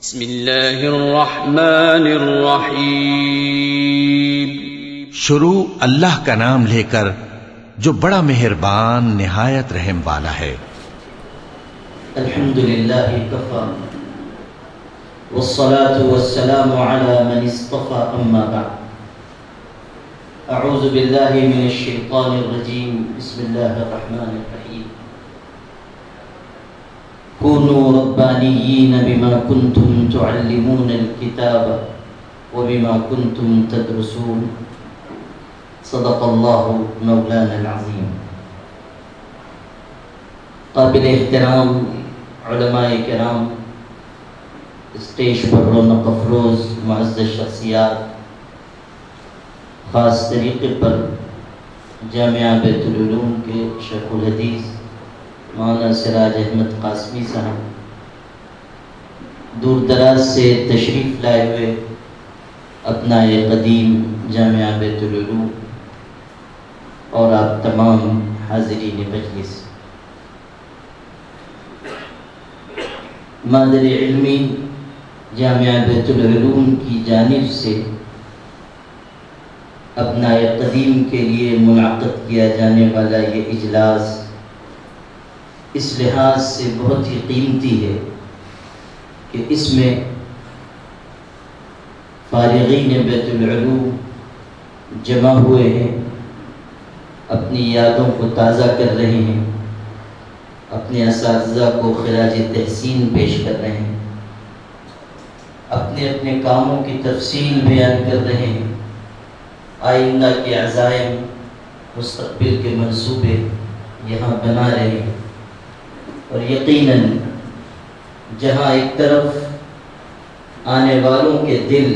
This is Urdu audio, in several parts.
بسم اللہ الرحمن الرحیم۔ شروع اللہ کا نام لے کر جو بڑا مہربان نہایت رحم والا ہے۔ الحمدللہ کفا والصلاة والسلام علی من اصطفى اما بعد۔ اعوذ باللہ من الشیطان الرجیم، بسم اللہ الرحمن الرحیم۔ كونوا ربانيين بما كنتم تعلمون الكتاب وبما كنتم تدرسون، صدق اللہ مولانا العظیم۔ قابل احترام علماء کرام، اسٹیج پر رونق افروز معزز شخصیات، خاص طریقے پر جامعہ بیت العلوم کے شیخ الحدیث مولانا سراج احمد قاسمی صاحب، دور دراز سے تشریف لائے ہوئے ابناء قدیم جامعہ بیت العلوم، اور آپ تمام حاضرین مجلس، مادر علمی جامعہ بیت العلوم کی جانب سے ابناء قدیم کے لیے منعقد کیا جانے والا یہ اجلاس اس لحاظ سے بہت ہی قیمتی ہے کہ اس میں فارغین بیت العلوم جمع ہوئے ہیں، اپنی یادوں کو تازہ کر رہے ہیں، اپنے اساتذہ کو خراج تحسین پیش کر رہے ہیں، اپنے اپنے کاموں کی تفصیل بیان کر رہے ہیں، آئندہ کے عزائم، مستقبل کے منصوبے یہاں بنا رہے ہیں۔ اور یقیناً جہاں ایک طرف آنے والوں کے دل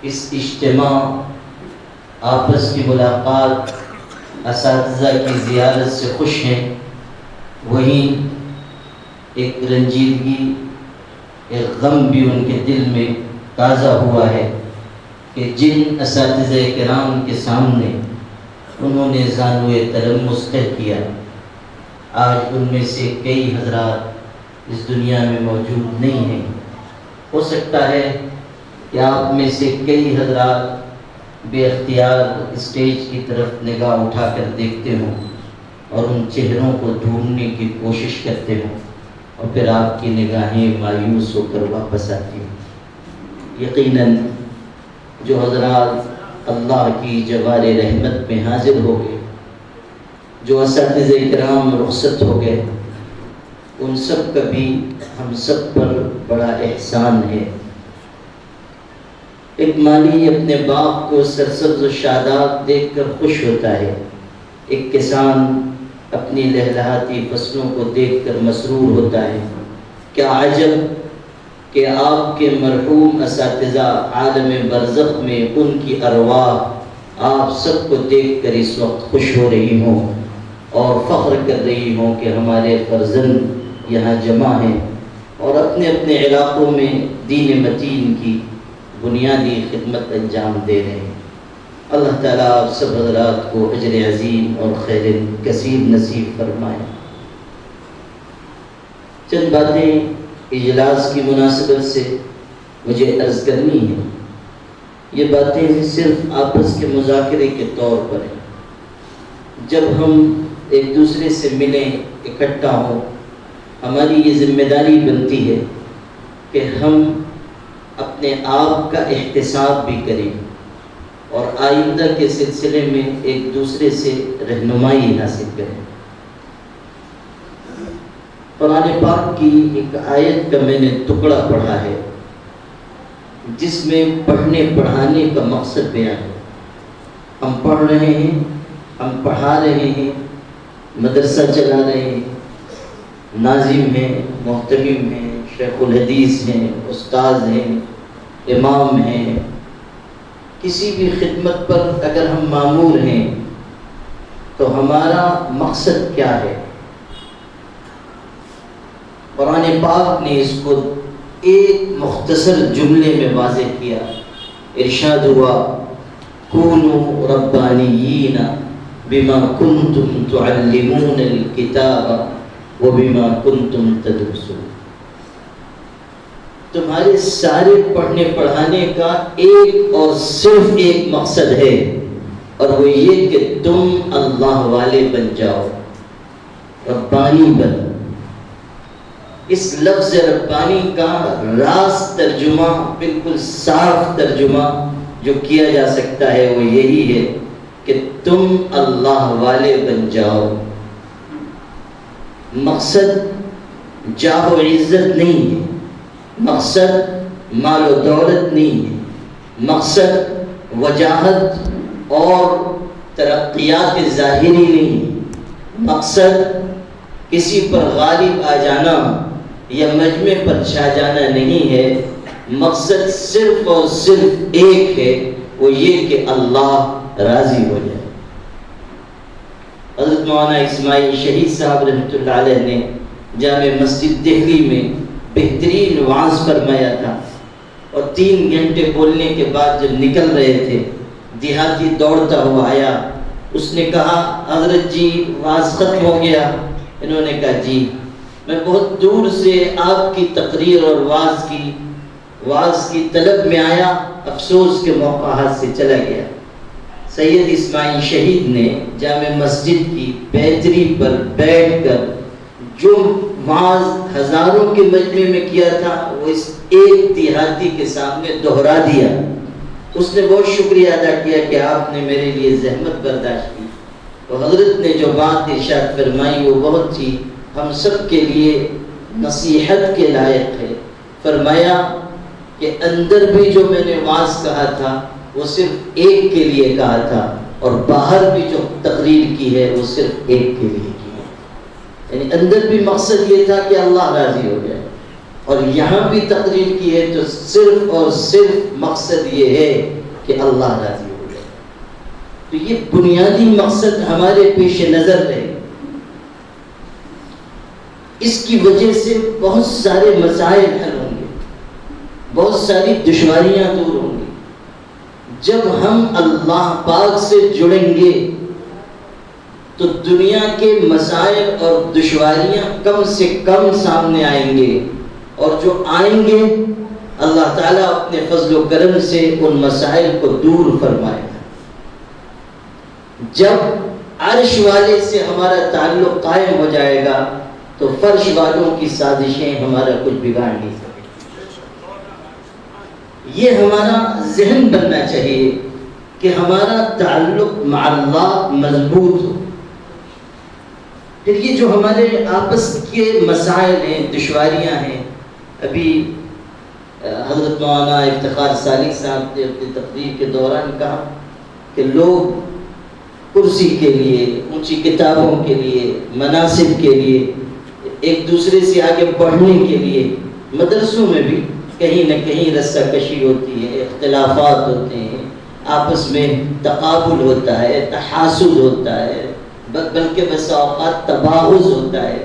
اس اجتماع، آپس کی ملاقات، اساتذہ کی زیارت سے خوش ہیں، وہیں ایک رنجیدگی، ایک غم بھی ان کے دل میں تازہ ہوا ہے کہ جن اساتذہ کرام کے سامنے انہوں نے ذانوِ تلمس طے کیا، آج ان میں سے کئی حضرات اس دنیا میں موجود نہیں ہیں۔ ہو سکتا ہے کہ آپ میں سے کئی حضرات بے اختیار اسٹیج کی طرف نگاہ اٹھا کر دیکھتے ہوں اور ان چہروں کو ڈھونڈنے کی کوشش کرتے ہوں، اور پھر آپ کی نگاہیں مایوس ہو کر واپس آتی ہیں۔ یقیناً جو حضرات اللہ کی جوار رحمت میں حاضر ہو گئے، جو اساتذہ کرام رخصت ہو گئے، ان سب کا بھی ہم سب پر بڑا احسان ہے۔ ایک مالی اپنے باغ کو سرسبز و شاداب دیکھ کر خوش ہوتا ہے، ایک کسان اپنی لہلہاتی فصلوں کو دیکھ کر مسرور ہوتا ہے۔ کیا عجب کہ آپ کے مرحوم اساتذہ عالم برزخ میں ان کی ارواح آپ سب کو دیکھ کر اس وقت خوش ہو رہی ہوں اور فخر کر رہی ہوں کہ ہمارے فرزند یہاں جمع ہیں اور اپنے اپنے علاقوں میں دین متین کی بنیادی خدمت انجام دے رہے ہیں۔ اللہ تعالیٰ آپ سب حضرات کو اجر عظیم اور خیر کثیر نصیب فرمائے۔ چند باتیں اجلاس کی مناسبت سے مجھے عرض کرنی ہیں۔ یہ باتیں صرف آپس کے مذاکرے کے طور پر ہیں۔ جب ہم ایک دوسرے سے ملیں، اکٹھا ہوں، ہماری یہ ذمہ داری بنتی ہے کہ ہم اپنے آپ کا احتساب بھی کریں اور آئندہ کے سلسلے میں ایک دوسرے سے رہنمائی حاصل کریں۔ قرآن پاک کی ایک آیت کا میں نے ٹکڑا پڑھا ہے جس میں پڑھنے پڑھانے کا مقصد بیان ہے۔ ہم پڑھ رہے ہیں، ہم پڑھا رہے ہیں، مدرسہ چلا رہے ہیں، ناظم ہیں، محتمم ہیں، شیخ الحدیث ہیں، استاذ ہیں، امام ہیں، کسی بھی خدمت پر اگر ہم مامور ہیں تو ہمارا مقصد کیا ہے؟ قرآن پاک نے اس کو ایک مختصر جملے میں واضح کیا، ارشاد ہوا کونوا ربانیین بما کنتم تعلمون الکتاب وبما کنتم تدرسون۔ تمہارے سارے پڑھنے پڑھانے کا ایک اور صرف ایک مقصد ہے، اور وہ یہ کہ تم اللہ والے بن جاؤ، ربانی بن۔ اس لفظ ربانی کا راست ترجمہ، بالکل صاف ترجمہ جو کیا جا سکتا ہے وہ یہی ہے کہ تم اللہ والے بن جاؤ۔ مقصد جاہ و عزت نہیں ہے، مقصد مال و دولت نہیں ہے، مقصد وجاہت اور ترقیات ظاہری نہیں ہے، مقصد کسی پر غالب آ جانا یا مجمع پر چھا جانا نہیں ہے، مقصد صرف اور صرف ایک ہے، وہ یہ کہ اللہ راضی ہو جائے۔ حضرت مولانا اسماعیل شہید صاحب رحمۃ اللہ علیہ نے جامع مسجد دہلی میں بہترین وعظ فرمایا تھا، اور 3 گھنٹے بولنے کے بعد جب نکل رہے تھے، دیہاتی دوڑتا ہوا آیا، اس نے کہا حضرت جی وعظ ختم ہو گیا؟ انہوں نے کہا جی، میں بہت دور سے آپ کی تقریر اور وعظ کی طلب میں آیا، افسوس کے موقع ہاتھ سے چلا گیا۔ سید اسماعیل شہید نے جامع مسجد کی بیتری پر بیٹھ کر جو وعظ ہزاروں کے مجمع میں کیا تھا وہ اس ایک دیہاتی کے سامنے دہرا دیا۔ اس نے بہت شکریہ ادا کیا کہ آپ نے میرے لیے زحمت برداشت کی، اور حضرت نے جو بات ارشاد فرمائی وہ بہت ہی ہم سب کے لیے نصیحت کے لائق ہے۔ فرمایا کہ اندر بھی جو میں نے وعظ کہا تھا وہ صرف ایک کے لیے کہا تھا، اور باہر بھی جو تقریر کی ہے وہ صرف ایک کے لیے کی ہے۔ یعنی اندر بھی مقصد یہ تھا کہ اللہ راضی ہو جائے، اور یہاں بھی تقریر کی ہے تو صرف اور صرف مقصد یہ ہے کہ اللہ راضی ہو جائے۔ تو یہ بنیادی مقصد ہمارے پیش نظر رہے۔ اس کی وجہ سے بہت سارے مسائل حل ہوں گے، بہت ساری دشواریاں دور ہوں گی۔ جب ہم اللہ پاک سے جڑیں گے تو دنیا کے مسائل اور دشواریاں کم سے کم سامنے آئیں گے، اور جو آئیں گے اللہ تعالیٰ اپنے فضل و کرم سے ان مسائل کو دور فرمائے گا۔ جب عرش والے سے ہمارا تعلق قائم ہو جائے گا تو فرش والوں کی سازشیں ہمارا کچھ بگاڑ نہیں سکیں۔ یہ ہمارا ذہن بننا چاہیے کہ ہمارا تعلق مع اللہ مضبوط ہو۔ پھر یہ جو ہمارے آپس کے مسائل ہیں، دشواریاں ہیں، ابھی حضرت مولانا افتخار سالک صاحب نے اپنی تقریر کے دوران کہا کہ لوگ کرسی کے لیے، اونچی کتابوں کے لیے، مناصب کے لیے، ایک دوسرے سے آگے بڑھنے کے لیے مدرسوں میں بھی کہیں نہ کہیں رسہ کشی ہوتی ہے، اختلافات ہوتے ہیں، آپس میں تقابل ہوتا ہے، تحاسد ہوتا ہے، بلکہ بس اوقات تباغض ہوتا ہے۔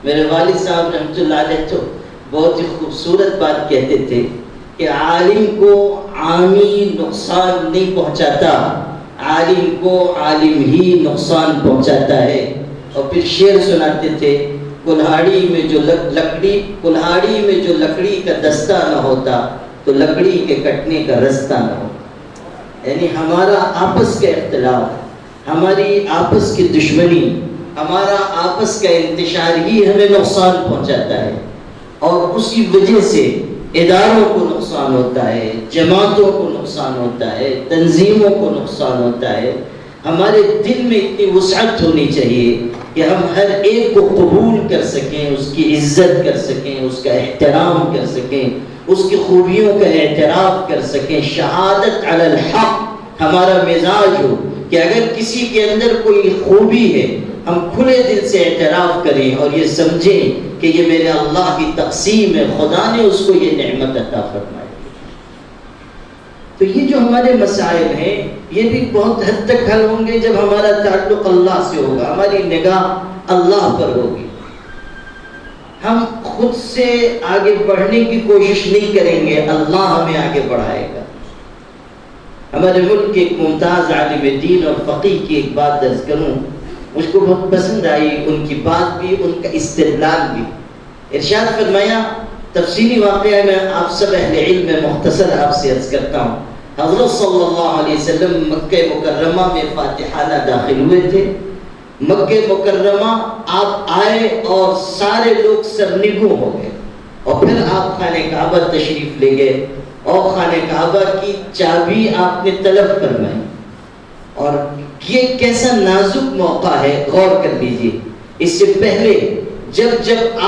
میرے والد صاحب رحمۃ اللہ علیہ تو بہت ہی خوبصورت بات کہتے تھے کہ عالم کو عامی نقصان نہیں پہنچاتا، عالم کو عالم ہی نقصان پہنچاتا ہے۔ اور پھر شعر سناتے تھے، کلہاڑی میں جو لکڑی کا دستہ نہ ہوتا تو لکڑی کے کٹنے کا رستہ نہ ہوتا۔ یعنی ہمارا آپس کا اختلاف، ہماری آپس کی دشمنی، ہمارا آپس کا انتشار ہی ہمیں نقصان پہنچاتا ہے، اور اسی وجہ سے اداروں کو نقصان ہوتا ہے، جماعتوں کو نقصان ہوتا ہے، تنظیموں کو نقصان ہوتا ہے۔ ہمارے دل میں اتنی وسعت ہونی چاہیے کہ ہم ہر ایک کو قبول کر سکیں، اس کی عزت کر سکیں، اس کا احترام کر سکیں، اس کی خوبیوں کا اعتراف کر سکیں۔ شہادت علی الحق ہمارا مزاج ہو کہ اگر کسی کے اندر کوئی خوبی ہے ہم کھلے دل سے اعتراف کریں اور یہ سمجھیں کہ یہ میرے اللہ کی تقسیم ہے، خدا نے اس کو یہ نعمت عطا فرمائی۔ تو یہ جو ہمارے مسائل ہیں یہ بھی بہت حد تک حل ہوں گے جب ہمارا تعلق اللہ سے ہوگا، ہماری نگاہ اللہ پر ہوگی۔ ہم خود سے آگے بڑھنے کی کوشش نہیں کریں گے، اللہ ہمیں آگے بڑھائے گا۔ ہمارے ملک کے ایک ممتاز عالم دین اور فقیہ کی ایک بات درج کروں، مجھ کو بہت پسند آئی ان کی بات بھی، ان کا استدلال بھی۔ ارشاد فرمایا تفصیلی واقعہ میں آپ سب اہل علم میں مختصر آپ سے عرض کرتا ہوں. حضرت صلی اللہ علیہ وسلم مکہ مکرمہ میں فاتحانہ داخل ہوئے تھے. مکہ مکرمہ آپ آئے اور سارے لوگ سرنگوں ہو گئے، اور پھر آپ خانہ کعبہ تشریف لے گئے اور خانہ کعبہ کی چابی آپ نے طلب فرمائی. اور یہ کیسا نازک موقع ہے، غور کر لیجئے. اس سے پہلے جب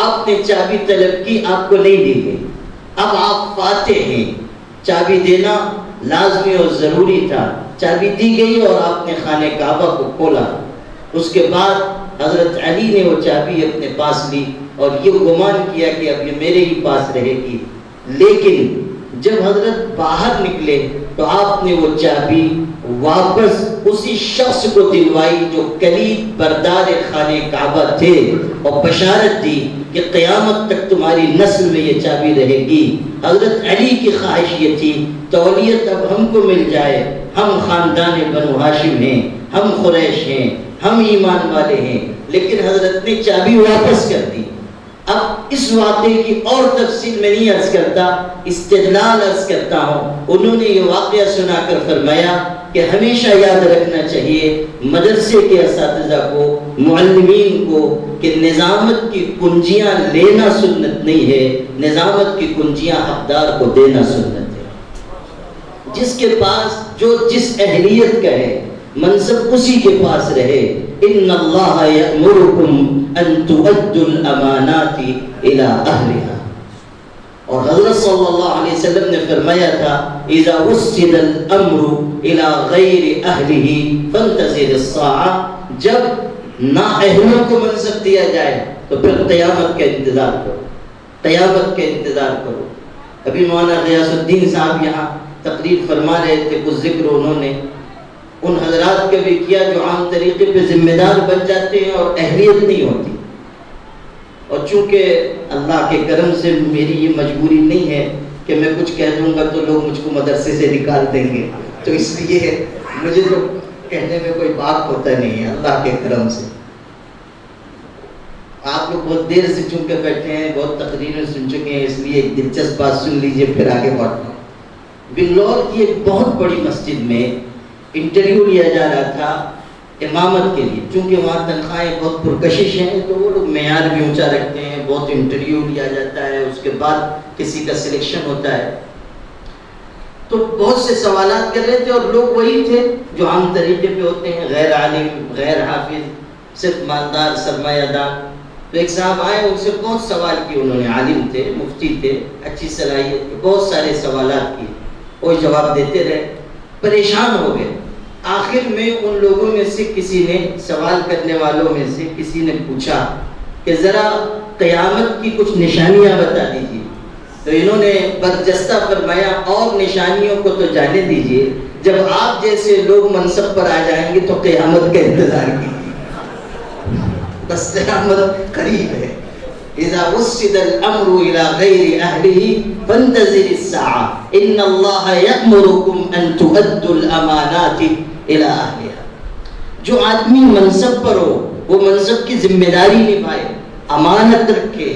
آپ نے چابی طلب کی آپ کو نہیں دی گئی. اب آپ فاتح ہیں، چابی دینا لازمی اور ضروری تھا. چابی دی گئی اور آپ نے خانہ کعبہ کو کھولا. اس کے بعد حضرت علی نے وہ چابی اپنے پاس لی اور یہ گمان کیا کہ اب یہ میرے ہی پاس رہے گی. لیکن جب حضرت باہر نکلے تو آپ نے وہ چابی واپس اسی شخص کو دلوائی جو کلید بردار خانہ کعبہ تھے، اور بشارت دی کہ قیامت تک تمہاری نسل میں یہ چابی رہے گی. حضرت علی کی خواہش یہ تھی تولیت اب ہم کو مل جائے. ہم خاندان بنو ہاشم ہیں، ہم قریش ہیں، ہم ایمان والے ہیں. لیکن حضرت نے چابی واپس کر دی. اب اس واقعے کی اور تفصیل میں نہیں عرض کرتا، استدلال عرض کرتا ہوں. انہوں نے یہ واقعہ سنا کر فرمایا کہ ہمیشہ یاد رکھنا چاہیے مدرسے کے اساتذہ کو، معلمین کو، کہ نظامت کی کنجیاں لینا سنت نہیں ہے، نظامت کی کنجیاں حقدار کو دینا سنت ہے. جس کے پاس جو جس اہلیت کا ہے منصب اسی کے پاس رہے. ان اللہ یأمرکم ان تؤدوا الامانات الى اہلها. اور حضرت صلی اللہ علیہ وسلم نے فرمایا تھا اذا وسد الامر الى غیر اہلہ فانتظر الساعة. جب نااہلوں کو منصب دیا جائے تو پھر قیامت کا انتظار کرو، قیامت کا انتظار کرو. ابھی مولانا غیاث الدین صاحب یہاں تقریر فرما رہے تھے، کچھ ذکر انہوں نے ان حضرات کا بھی کیا جو عام طریقے پہ ذمہ دار بن جاتے ہیں اور اہلیت نہیں ہوتی. اور چونکہ اللہ کے کرم سے میری یہ مجبوری نہیں ہے کہ میں کچھ کہہ دوں گا تو لوگ مجھ کو مدرسے سے نکال دیں گے، تو اس لیے مجھے تو کہنے میں کوئی بات ہوتا نہیں ہے اللہ کے کرم سے. آپ لوگ بہت دیر سے چونکہ بیٹھے ہیں، بہت تقریریں سن چکے ہیں، اس لیے ایک دلچسپ بات سن لیجئے پھر آگے بڑھتے ہیں. بنگلور کی ایک بہت بڑی مسجد میں انٹرویو لیا جا رہا تھا امامت کے لیے. چونکہ وہاں تنخواہیں بہت پرکشش ہیں تو وہ لوگ معیار بھی اونچا رکھتے ہیں. بہت انٹرویو لیا جاتا ہے، اس کے بعد کسی کا سلیکشن ہوتا ہے. تو بہت سے سوالات کر رہے تھے اور لوگ وہی تھے جو عام طریقے پہ ہوتے ہیں، غیر عالم، غیر حافظ، صرف مالدار، سرمایہ دار. تو ایک صاحب آئے، ان سے بہت سوال کیے. انہوں نے عالم تھے، مفتی تھے، اچھی صلاحیت کے، بہت سارے سوالات کیے. وہ جواب دیتے رہے، پریشان ہو گئے. آخر میں ان لوگوں میں سے کسی نے، سوال کرنے والوں میں سے کسی نے پوچھا کہ ذرا قیامت کی کچھ نشانیاں بتا دیجیے. تو انہوں نے برجستہ فرمایا اور نشانیوں کو تو جانے دیجیے، جب آپ جیسے لوگ منصب پر آ جائیں گے تو قیامت کا انتظار کیجیے، بس قیامت قریب ہے. اذا وسد الامر الى غیر اہلہ فانتظر الساعة ان اللہ یأمرکم ان تؤدوا الامانات الى اہلها. جو آدمی منصب پر ہو وہ منصب کی ذمہ داری نبھائے، امانت رکھے،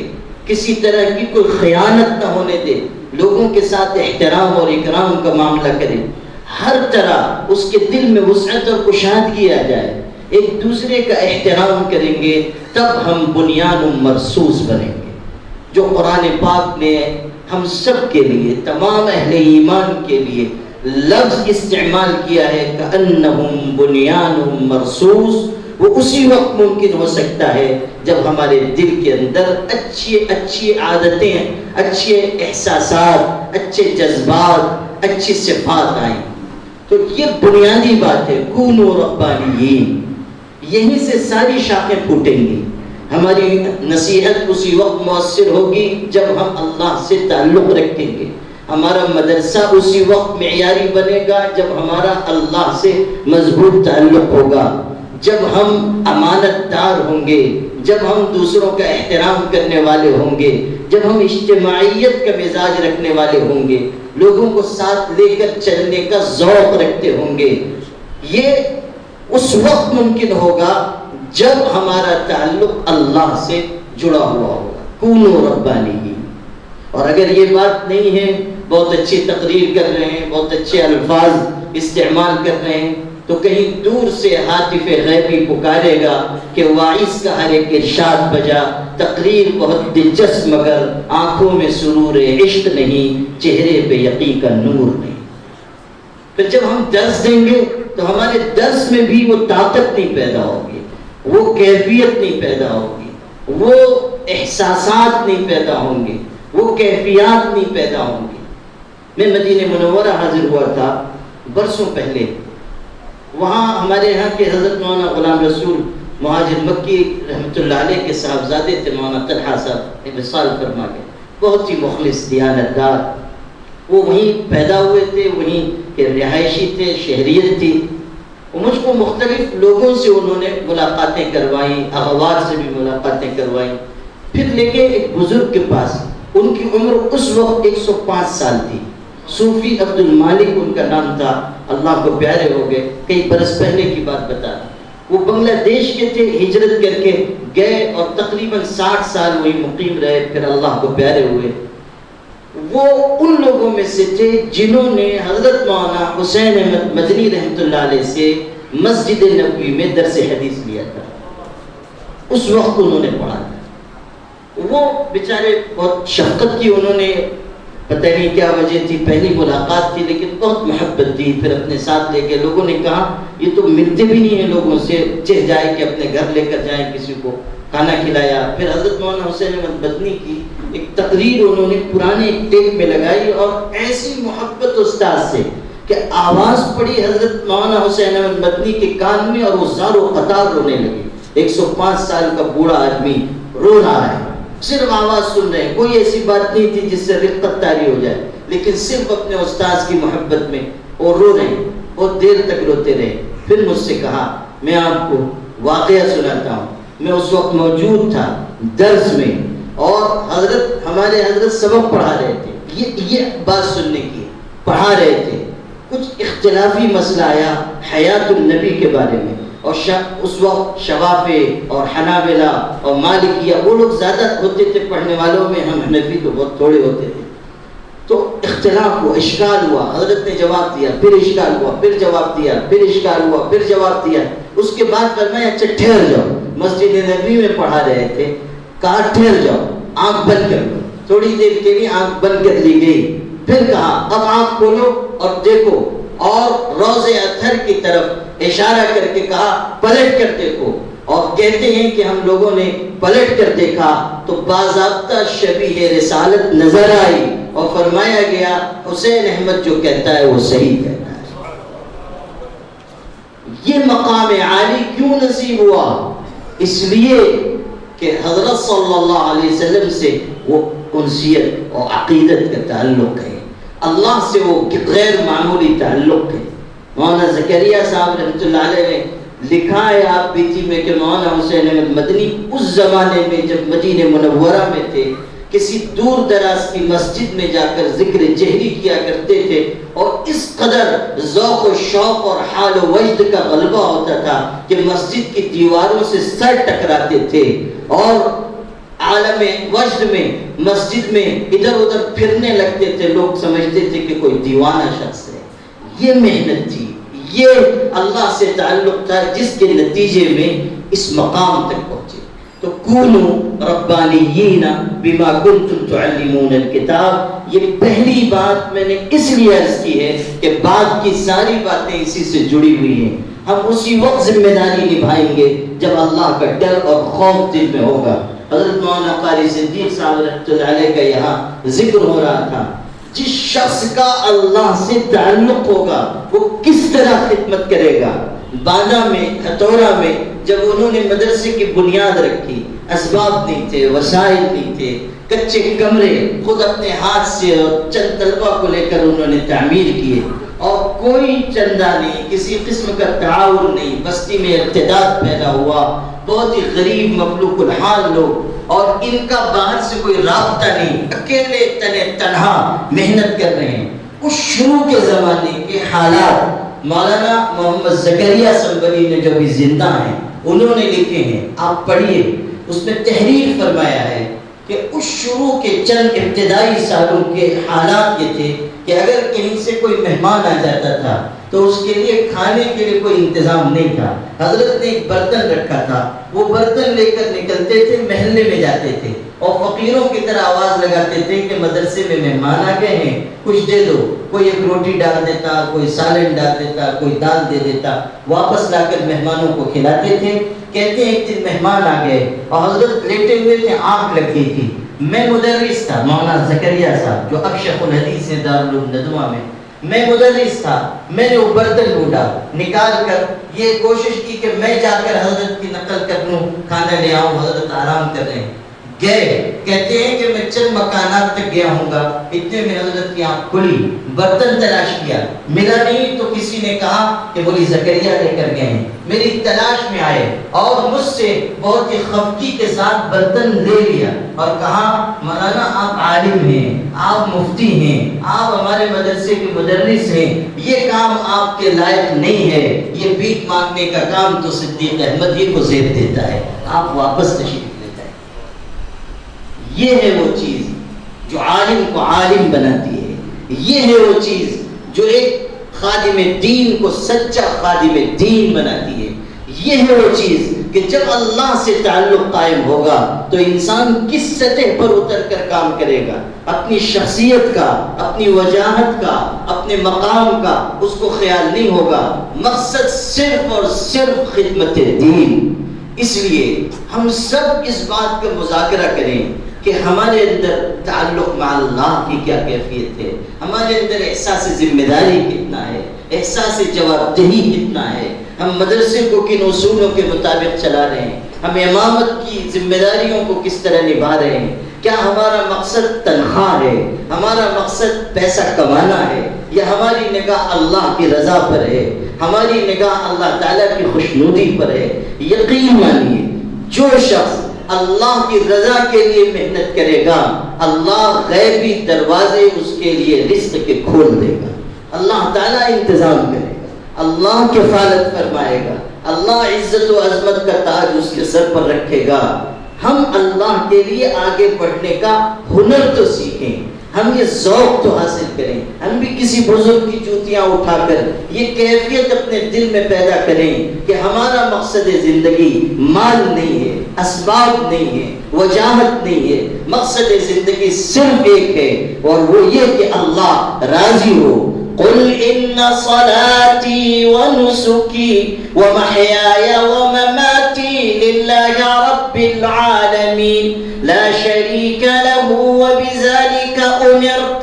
کسی طرح کی کوئی خیانت نہ ہونے دے، لوگوں کے ساتھ احترام اور اکرام کا معاملہ کرے، ہر طرح اس کے دل میں وسعت اور کشادگی آ جائے، ایک دوسرے کا احترام کریں گے، تب ہم بنیان مرصوص بنیں گے. جو قرآن پاک نے ہم سب کے لیے، تمام اہل ایمان کے لیے لفظ استعمال کیا ہے کأنہم بنیان مرصوص، وہ اسی وقت ممکن ہو سکتا ہے جب ہمارے دل کے اندر اچھی عادتیں، اچھے احساسات، اچھے جذبات، اچھی صفات آئیں. تو یہ بنیادی بات ہے، کونوا ربانیین. یہیں سے ساری شاخیں پھوٹیں گی. ہماری نصیحت اسی وقت مؤثر ہوگی جب ہم اللہ سے تعلق رکھیں گے. ہمارا مدرسہ اسی وقت معیاری بنے گا جب ہمارا اللہ سے مضبوط تعلق ہوگا، جب ہم امانت دار ہوں گے، جب ہم دوسروں کا احترام کرنے والے ہوں گے، جب ہم اجتماعیت کا مزاج رکھنے والے ہوں گے، لوگوں کو ساتھ لے کر چلنے کا ذوق رکھتے ہوں گے. یہ اس وقت ممکن ہوگا جب ہمارا تعلق اللہ سے جڑا ہوا ہوگا. کونوا ربانیین. اور اگر یہ بات نہیں ہے، بہت اچھی تقریر کر رہے ہیں، بہت اچھے الفاظ استعمال کر رہے ہیں، تو کہیں دور سے ہاتف غیبی پکارے گا کہ واعظ کا ہر ایک ارشاد بجا، تقریر بہت دلچسپ مگر آنکھوں میں سرور عشق نہیں، چہرے پہ یقین کا نور نہیں۔ پھر جب ہم درس دیں گے تو ہمارے درس میں بھی وہ طاقت نہیں پیدا ہوگی، وہ کیفیت نہیں پیدا ہوگی، وہ احساسات نہیں پیدا ہوں گے، وہ کیفیات نہیں پیدا ہوں گی۔ میں مدینہ منورہ حاضر ہوا تھا برسوں پہلے، وہاں ہمارے یہاں کے حضرت مولانا غلام رسول مہاجر مکی رحمۃ اللہ علیہ کے صاحبزادے تھے، مولانا طلحہ صاحب وصال فرما کے، بہت ہی مخلص دیانت دار، وہ وہیں پیدا ہوئے تھے، وہیں کے رہائشی تھے، شہریت تھی۔ مجھ کو مختلف لوگوں سے انہوں نے ملاقاتیں کروائیں، اغوار سے بھی ملاقاتیں کروائیں، پھر لے کے ایک بزرگ کے پاس، ان کی عمر اس وقت 105 سال تھی، صوفی عبد المالک ان کا نام تھا، اللہ کو پیارے ہو گئے، کئی برس پہلے کی بات بتا رہا۔ وہ بنگلہ دیش کے تھے، ہجرت کر کے گئے اور تقریباً 60 سال وہی مقیم رہے، پھر اللہ کو پیارے ہوئے۔ وہ ان لوگوں میں سے تھے جنہوں نے حضرت مولانا حسین احمد مدنی رحمۃ اللہ علیہ سے مسجد نبوی میں درس حدیث لیا تھا، اس وقت انہوں نے پڑھا تھا۔ وہ بیچارے بہت شفقت کی، انہوں نے پتہ نہیں کیا وجہ تھی، پہلی ملاقات تھی لیکن بہت محبت دی، پھر اپنے ساتھ لے کے لوگوں نے کہا یہ تو ملتے بھی نہیں ہیں لوگوں سے، چہ جائے کہ اپنے گھر لے کر جائیں، کسی کو کھانا کھلایا۔ پھر حضرت مولانا حسین احمد مدنی کی ایک تقریر انہوں نے پرانے ایک ٹیپ میں لگائی، اور ایسی محبت استاد سے کہ آواز پڑی حضرت مولانا حسین احمد مدنی کے کان میں اور وہ زار و قطار رونے لگے۔ 105 سال کا بوڑھا آدمی رو رہا ہے، صرف آواز سن رہے ہیں، کوئی ایسی بات نہیں تھی جس سے رقت طاری ہو جائے، لیکن صرف اپنے استاذ کی محبت میں وہ رو رہے ہیں، بہت دیر تک روتے رہے۔ پھر مجھ سے کہا میں آپ کو واقعہ سناتا ہوں، میں اس وقت موجود تھا درس میں اور ہمارے حضرت سبق پڑھا رہے تھے، یہ بات سننے کی پڑھا رہے تھے، کچھ اختلافی مسئلہ آیا حیات النبی کے بارے میں، اور اس وقت شوافع اور حنابلہ اور مالکیہ وہ لوگ زیادہ ہوتے تھے پڑھنے والوں میں، ہم حنفی تو بہت تھوڑے ہوتے تھے، تو اختلاف ہوا، اشکال ہوا، حضرت نے جواب دیا، پھر اشکال ہوا، پھر جواب دیا، پھر اشکال ہوا، پھر جواب دیا۔ اس کے بعد فرمایا اچھا ٹھہر جاؤ، مسجد نبی میں پڑھا رہے تھے، کہا ٹھہر جاؤ، آنکھ بند کر لو، تھوڑی دیر کے لیے آنکھ بند کر لی گئی، پھر کہا اب آنکھ کھولو اور دیکھو، اور روضہ اطہر کی طرف اشارہ کر کے کہا پلٹ کر دیکھو، اور کہتے ہیں کہ ہم لوگوں نے پلٹ کر دیکھا تو باضابطہ شبیہ رسالت نظر آئی، اور فرمایا گیا حسین احمد جو کہتا ہے وہ صحیح کہتا ہے۔ یہ مقام عالی کیوں نصیب ہوا؟ اس لیے کہ حضرت صلی اللہ علیہ وسلم سے وہ انسیت اور عقیدت کا تعلق ہے، اللہ سے وہ غیر معمولی تعلق ہے۔ مولانا زکریا صاحب رحمۃ اللہ علیہ نے لکھا ہے آپ بیتی میں کہ مولانا حسین احمد مدنی اس زمانے میں جب مدینہ منورہ میں تھے، کسی دور دراز کی مسجد میں جا کر ذکر جہری کیا کرتے تھے، اور اس قدر ذوق و شوق اور حال و وجد کا غلبہ ہوتا تھا کہ مسجد کی دیواروں سے سر ٹکراتے تھے، اور عالم وجد میں مسجد میں ادھر ادھر پھرنے لگتے تھے، لوگ سمجھتے تھے کہ کوئی دیوانہ شخص ہے۔ یہ محنت تھی، یہ اللہ سے تعلق تھا، جس کے نتیجے میں اس مقام تک پہنچے۔ تو کونوا ربانیین بما کنتم تعلمون الکتاب، یہ پہلی بات میں نے اس لیے عرض کی ہے کہ بعد کی ساری باتیں اسی سے جڑی ہوئی ہیں۔ ہم اسی وقت ذمہ داری نبھائیں گے جب اللہ کا ڈر اور خوف دل میں ہوگا۔ حضرت مولانا قاری صدیق صاحب رحمۃ اللہ علیہ کا یہاں ذکر ہو رہا تھا، جس شخص کا اللہ سے تعلق ہوگا وہ کس طرح خدمت کرے گا۔ باندہ میں، ہتھورا میں جب انہوں نے مدرسے کی بنیاد رکھی، اسباب نہیں تھے، وسائل نہیں تھے، کچے کمرے خود اپنے ہاتھ سے اور چند طلبہ کو لے کر انہوں نے تعمیر کیے، اور کوئی چندہ نہیں، کسی قسم کا تعاون نہیں، بستی میں ارتداد پیدا ہوا، بہت ہی غریب مفلوق الحال لوگ، اور ان کا باہر سے کوئی رابطہ نہیں، اکیلے تنہا محنت کر رہے ہیں۔ اس شروع کے زمانے کے حالات مولانا محمد زکریا سنبلی نے جو بھی زندہ ہیں انہوں نے لکھے ہیں، آپ پڑھیے، اس میں تحریر فرمایا ہے کہ کہ اس شروع کے چند ابتدائی سالوں کے حالات یہ تھے کہ اگر کہیں سے کوئی مہمان آ جاتا تھا تو اس کے لیے کھانے کے لیے کوئی انتظام نہیں تھا. حضرت نے ایک برتن رکھا تھا, وہ برتن لے کر نکلتے تھے, محلے میں جاتے تھے اور فقیروں کی طرح آواز لگاتے تھے کہ مدرسے میں مہمان آ گئے ہیں, کچھ دے دو. کوئی ایک روٹی ڈال دیتا, کوئی سالن ڈال دیتا, کوئی دال دے دیتا, واپس لا کر مہمانوں کو کھلاتے تھے. کہتے ہیں ایک دن مہمان آ گئے اور حضرت لیٹے ہوئے تھے, آنکھ لگ گئی تھی. میں مدرس تھا, مولانا زکریا صاحب جو اشرف الحدیث ہیں دارالعلوم ندوہ میں مدرس تھا. میں نے وہ برتن ڈھونڈا, نکال کر یہ کوشش کی کہ میں جا کر حضرت کی نقل کر لوں, کھانا لے آؤں, حضرت آرام کر رہے ہیں. گئے, کہتے ہیں کہ میں چند مکانات تک گیا ہوں گا, اتنے میں حضرت کی آنکھ کھلی, برتن تلاش کیا, ملا نہیں تو کسی نے کہا کہ مولی زکریا لے کر گئے ہیں. میری تلاش میں آئے اور مجھ سے بہت ہی خفگی کے ساتھ برتن لے لیا اور کہا مولانا آپ عالم ہیں, آپ مفتی ہیں, آپ ہمارے مدرسے کے مدرس ہیں, یہ کام آپ کے لائق نہیں ہے, یہ بھیک مانگنے کا کام تو صدیق احمد ہی کو زیب دیتا ہے, آپ واپس تشریف. یہ ہے وہ چیز جو عالم کو عالم بناتی ہے. یہ ہے وہ چیز جو ایک خادم دین کو سچا خادم دین بناتی ہے. یہ ہے وہ چیز کہ جب اللہ سے تعلق قائم ہوگا تو انسان کس سطح پر اتر کر کام کرے گا, اپنی شخصیت کا, اپنی وجاہت کا, اپنے مقام کا اس کو خیال نہیں ہوگا. مقصد صرف اور صرف خدمت دین. اس لیے ہم سب اس بات کا مذاکرہ کریں کہ ہمارے اندر تعلق مع اللہ کی کیا کیفیت ہے, ہمارے اندر احساس ذمہ داری کتنا ہے, احساس جواب دہی کتنا ہے, ہم مدرسے کو کن اصولوں کے مطابق چلا رہے ہیں, ہم امامت کی ذمہ داریوں کو کس طرح نبھا رہے ہیں. کیا ہمارا مقصد تنخواہ ہے, ہمارا مقصد پیسہ کمانا ہے, یا ہماری نگاہ اللہ کی رضا پر ہے, ہماری نگاہ اللہ تعالیٰ کی خوشنودی پر ہے. یقین مانیے جو شخص اللہ کی رضا کے لیے محنت کرے گا, اللہ غیبی دروازے اس کے لیے رزق کے کھول دے گا. اللہ تعالیٰ انتظام کرے گا, اللہ کفالت فرمائے گا, اللہ عزت و عظمت کا تاج اس کے سر پر رکھے گا. ہم اللہ کے لیے آگے بڑھنے کا ہنر تو سیکھیں, ہم یہ ذوق تو حاصل کریں, ہم بھی کسی بزرگ کی جوتیاں اٹھا کر یہ کیفیت اپنے دل میں پیدا کریں کہ ہمارا مقصد زندگی مال نہیں ہے, اسباب نہیں ہے, وجاہت نہیں ہے. مقصد زندگی صرف ایک ہے اور وہ یہ کہ اللہ راضی ہو. قل ان صلاتي ونسكي ومحياي ومماتي لله رب العالمين لا شريك له وبذلك امرت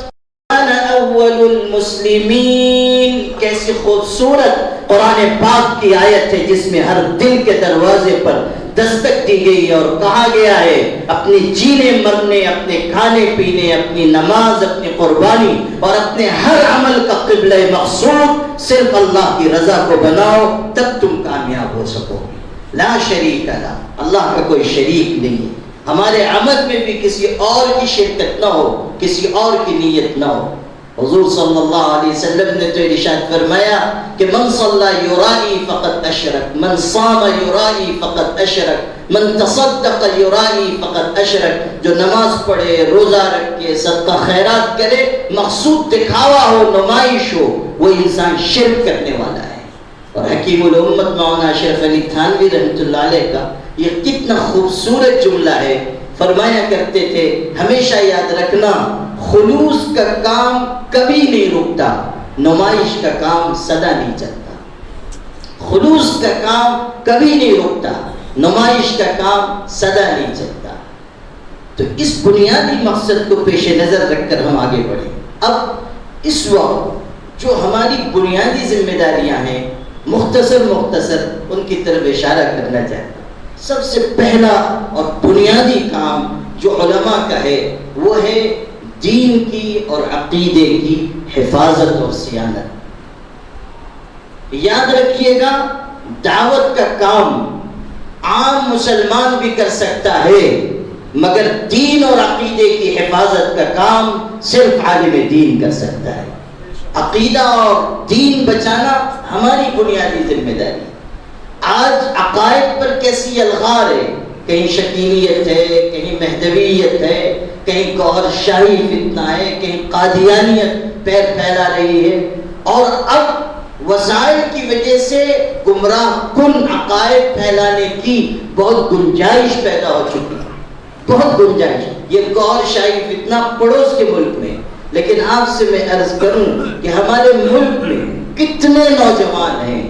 انا اول المسلمين. کیسی خوبصورت قرآن پاک کی آیت ہے جس میں ہر دل کے دروازے پر دستک دی گئی اور کہا گیا ہے اپنے جینے مرنے, اپنے کھانے پینے, اپنی نماز, اپنی قربانی اور اپنے ہر عمل کا قبلہ مقصود صرف اللہ کی رضا کو بناؤ, تب تم کامیاب ہو سکو. لا شریک لا, اللہ کا کوئی شریک نہیں. ہمارے عمل میں بھی کسی اور کی شرکت نہ ہو, کسی اور کی نیت نہ ہو. حضور صلی اللہ علیہ وسلم نے تو ارشاد فرمایا کہ من صلی یرائی فقد اشرک, من صام یرائی فقد اشرک, من تصدق یرائی فقد اشرک. جو نماز پڑھے, روزہ رکھے, صدقہ خیرات کرے, مقصود دکھاوا ہو, نمائش ہو, وہ انسان شرک کرنے والا ہے. اور حکیم الامت مولانا اشرف علی تھانوی رحمۃ اللہ علیہ کا یہ کتنا خوبصورت جملہ ہے. فرمایا کرتے تھے ہمیشہ یاد رکھنا, خلوص کا کام کبھی نہیں رکتا, نمائش کا کام سدا نہیں چلتا. خلوص کا کام کبھی نہیں رکتا, نمائش کا کام سدا نہیں چلتا. تو اس بنیادی مقصد کو پیش نظر رکھ کر ہم آگے بڑھیں. اب اس وقت جو ہماری بنیادی ذمہ داریاں ہیں مختصر ان کی طرف اشارہ کرنا چاہتا ہوں. سب سے پہلا اور بنیادی کام جو علماء کا ہے وہ ہے دین کی اور عقیدے کی حفاظت اور صیانت. یاد رکھیے گا دعوت کا کام عام مسلمان بھی کر سکتا ہے, مگر دین اور عقیدے کی حفاظت کا کام صرف عالم دین کر سکتا ہے. عقیدہ اور دین بچانا ہماری بنیادی ذمہ داری. آج عقائد پر کیسی الغار ہے, کہیں شکیلیت ہے، کہیں مہدویت ہے، کہیں گوہر شاہی فتنہ ہے، کہیں قادیانیت پیر پھیلا رہی ہے، اور اب وسائل کی وجہ سے گمراہ کن عقائد پھیلانے کی بہت گنجائش پیدا ہو چکی ہے، بہت گنجائش۔ یہ گوہر شاہی فتنہ پڑوس کے ملک میں، لیکن آپ سے میں عرض کروں کہ ہمارے ملک میں کتنے نوجوان ہیں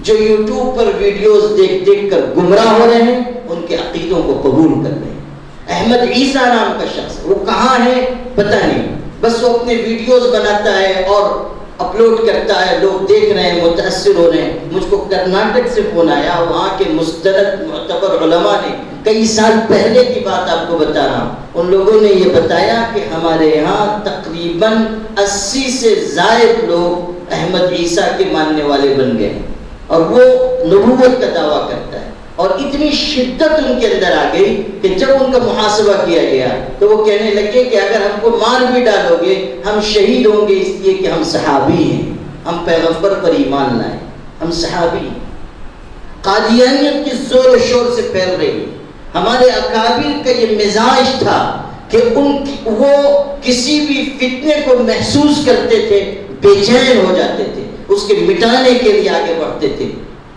جو یوٹیوب پر ویڈیوز دیکھ دیکھ کر گمراہ ہو رہے ہیں، ان کے عقیدوں کو قبول کر رہے ہیں۔ احمد عیسیٰ نام کا شخص، وہ کہاں ہے پتہ نہیں، بس وہ اپنے ویڈیوز بناتا ہے اور اپلوڈ کرتا ہے، لوگ دیکھ رہے ہیں، متاثر ہو رہے ہیں۔ مجھ کو کرناٹک سے فون آیا، وہاں کے مستند معتبر علماء نے، کئی سال پہلے کی بات آپ کو بتا رہا ہوں، ان لوگوں نے یہ بتایا کہ ہمارے یہاں تقریباً 80 سے زائد لوگ احمد عیسیٰ کے ماننے والے بن گئے، اور وہ نبوت کا دعویٰ کرتا ہے، اور اتنی شدت ان کے اندر آ گئی کہ جب ان کا محاسبہ کیا گیا تو وہ کہنے لگے کہ اگر ہم کو مار بھی ڈالو گے ہم شہید ہوں گے، اس لیے کہ ہم صحابی ہیں، ہم پیغمبر پر ایمان لائے، ہم صحابی ہیں۔ قادیانیت کی زور و شور سے پھیل رہی ہے۔ ہمارے اکابر کا یہ مزاج تھا کہ وہ کسی بھی فتنے کو محسوس کرتے تھے، بے چین ہو جاتے تھے، اس کے مٹانے کے لیے آگے بڑھتے تھے۔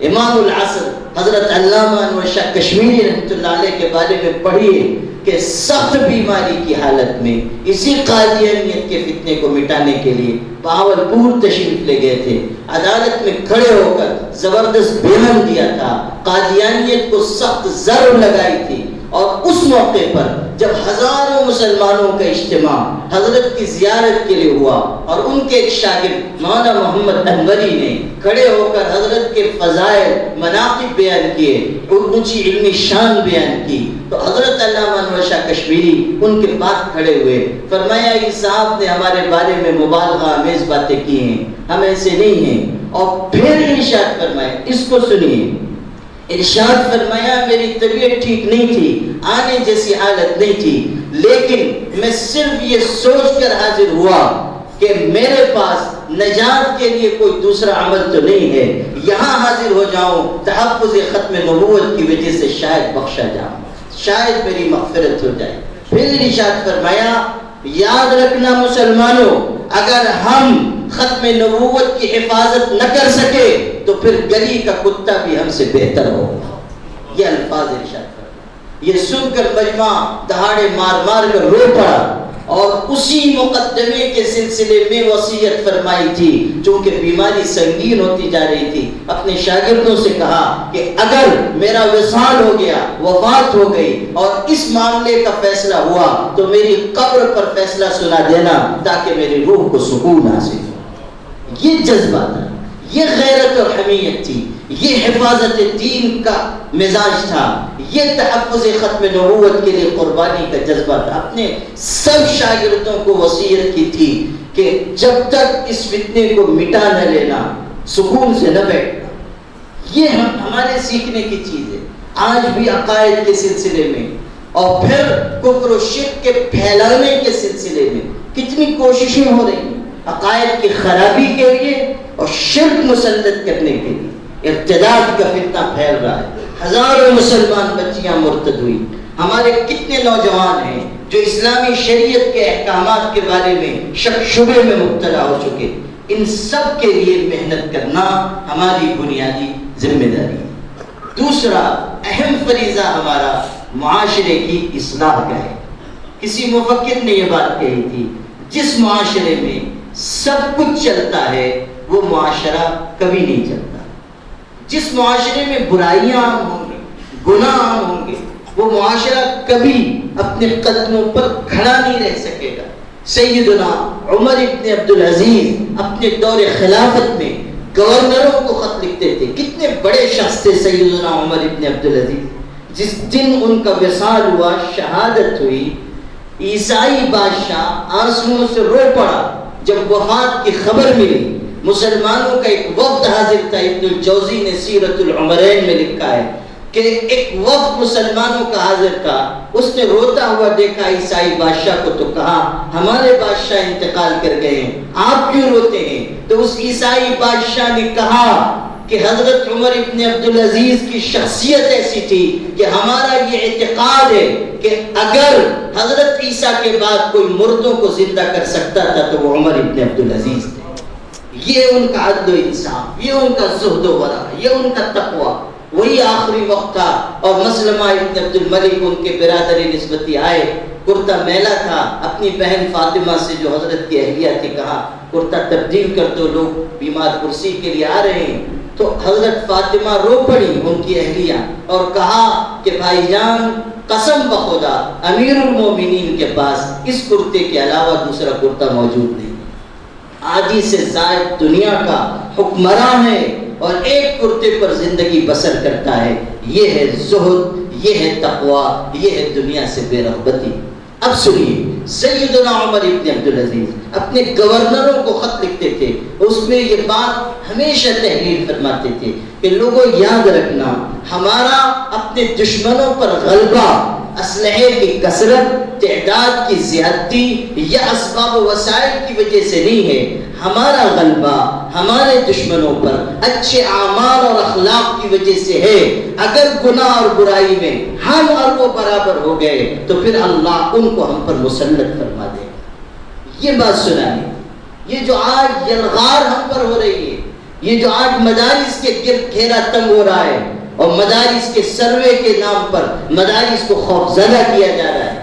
امام العصر حضرت علامہ انور شاہ کشمیری رحمۃ اللہ علیہ کے بارے میں پڑھیے کہ سخت بیماری کی حالت میں اسی قادیانیت کے فتنے کو مٹانے کے لیے بہاولپور تشریف لے گئے تھے، عدالت میں کھڑے ہو کر زبردست بیان دیا تھا، قادیانیت کو سخت ضرب لگائی تھی، اور اس موقع پر جب ہزاروں مسلمانوں کا اجتماع حضرت کی زیارت کے لیے ہوا اور ان کے ایک شاگرد مولانا محمد انوری نے کھڑے ہو کر حضرت کے فضائل مناقب بیان کیے، اونچی علمی شان بیان کی، تو حضرت علامہ انور شاہ کشمیری ان کے بعد کھڑے ہوئے، فرمایا یہ صاحب نے ہمارے بارے میں مبالغہ آمیز باتیں کی ہیں، ہم ایسے نہیں ہیں، اور پھر ارشاد فرمایا، اس کو سنیے، ارشاد فرمایا میری طبیعت ٹھیک نہیں تھی، آنے جیسی حالت نہیں تھی، لیکن میں صرف یہ سوچ کر حاضر ہوا کہ میرے پاس نجات کے لیے کوئی دوسرا عمل تو نہیں ہے، یہاں حاضر ہو جاؤں تحفظ ختم نبوت کی وجہ سے شاید بخشا جاؤں، شاید میری مغفرت ہو جائے۔ پھر ارشاد فرمایا یاد رکھنا مسلمانوں، اگر ہم ختم نبوت کی حفاظت نہ کر سکے تو پھر گلی کا کتا بھی ہم سے بہتر ہوگا۔ یہ الفاظ ارشاد فرمایا، یہ سن کر مجمع دہاڑے مار مار کر رو پڑا، اور اسی مقدمے کے سلسلے میں وصیت فرمائی تھی، چونکہ بیماری سنگین ہوتی جا رہی تھی، اپنے شاگردوں سے کہا کہ اگر میرا وصال ہو گیا، وفات ہو گئی اور اس معاملے کا فیصلہ ہوا تو میری قبر پر فیصلہ سنا دینا تاکہ میری روح کو سکون حاصل ہو۔ یہ جذبہ تھا، یہ غیرت اور حمیت تھی، یہ حفاظت دین کا مزاج تھا، یہ تحفظ ختم نبوت کے لیے قربانی کا جذبہ تھا۔ اپنے سب شاگردوں کو وصیت کی تھی کہ جب تک اس فتنے کو مٹا نہ لینا، سکون سے نہ بیٹھنا۔ یہ ہمارے سیکھنے کی چیز ہے آج بھی عقائد کے سلسلے میں، اور پھر کفر و شرک کے پھیلانے کے سلسلے میں کتنی کوششیں ہو رہی ہیں عقائد کی خرابی کے لیے اور شرک مسلط کرنے کے لیے۔ ارتداد کا فتنہ پھیل رہا ہے، ہزاروں مسلمان بچیاں مرتد ہوئی، ہمارے کتنے نوجوان ہیں جو اسلامی شریعت کے احکامات کے بارے میں شک شبے میں مبتلا ہو چکے۔ ان سب کے لیے محنت کرنا ہماری بنیادی ذمہ داری ہے۔ دوسرا اہم فریضہ ہمارا معاشرے کی اصلاح کا ہے۔ کسی مفکر نے یہ بات کہی تھی، جس معاشرے میں سب کچھ چلتا ہے وہ معاشرہ کبھی نہیں چلتا۔ جس معاشرے میں برائیاں عام ہوں گی، گناہ عام ہوں گے، وہ معاشرہ کبھی اپنے قدموں پر کھڑا نہیں رہ سکے گا۔ سیدنا عمر ابن عبدالعزیز اپنے دور خلافت میں گورنروں کو خط لکھتے تھے، کتنے بڑے شخص تھے سیدنا عمر ابن عبدالعزیز۔ جس دن ان کا وصال ہوا، شہادت ہوئی، عیسائی بادشاہ آنسوؤں سے رو پڑا جب وفات کی خبر ملی۔ مسلمانوں کا ایک وفد حاضر تھا، ابن الجوزی نے سیرت العمرین میں لکھا ہے کہ ایک وفد مسلمانوں کا حاضر تھا، اس نے روتا ہوا دیکھا عیسائی بادشاہ کو تو کہا ہمارے بادشاہ انتقال کر گئے ہیں، آپ کیوں روتے ہیں؟ تو اس عیسائی بادشاہ نے کہا کہ حضرت عمر ابن عبدالعزیز کی شخصیت ایسی تھی کہ ہمارا یہ اعتقاد ہے کہ اگر حضرت عیسیٰ کے بعد کوئی مردوں کو زندہ کر سکتا تھا تو وہ عمر ابن عبدالعزیز تھے. یہ ان کا عدل و انصاف، یہ ان کا زہد و ورع، یہ ان کا تقوی. وہی آخری وقت تھا اور مسلمہ ابن عبد الملک ان کے برادر نسبتی آئے، کرتا میلا تھا. اپنی بہن فاطمہ سے جو حضرت کی اہلیہ تھی کہا کرتا تبدیل کر دو، لوگ بیمار کرسی کے لیے آ رہے ہیں. تو حضرت فاطمہ رو پڑی ان کی اہلیہ اور کہا کہ بھائی جان قسم بخدا امیر المومنین کے پاس اس کرتے کے علاوہ دوسرا کرتا موجود نہیں. آدھی سے زائد دنیا کا حکمراں ہے اور ایک کرتے پر زندگی بسر کرتا ہے. یہ ہے زہد، یہ ہے تقوی، یہ ہے دنیا سے بے رغبتی. اب سنیے، سیدنا عمر ابن عبدالعزیز اپنے گورنروں کو خط لکھتے تھے، اس میں یہ بات ہمیشہ تحریر فرماتے تھے کہ لوگوں یاد رکھنا، ہمارا اپنے دشمنوں پر غلبہ اسلحے کی کثرت، تعداد کی زیادتی یا اسباب و وسائل کی وجہ سے نہیں ہے. ہمارا غلبہ ہمارے دشمنوں پر اچھے اعمال اور اخلاق کی وجہ سے ہے. اگر گناہ اور برائی میں ہم اور وہ برابر ہو گئے تو پھر اللہ ان کو ہم پر مسلط فرما دے. یہ بات سنائیں. یہ جو آج یلغار ہم پر ہو رہی ہے، یہ جو آج مدارس کے گرد گھیرا تنگ ہو رہا ہے اور مدارس کے سروے کے نام پر مدارس کو خوفزدہ کیا جا رہا ہے،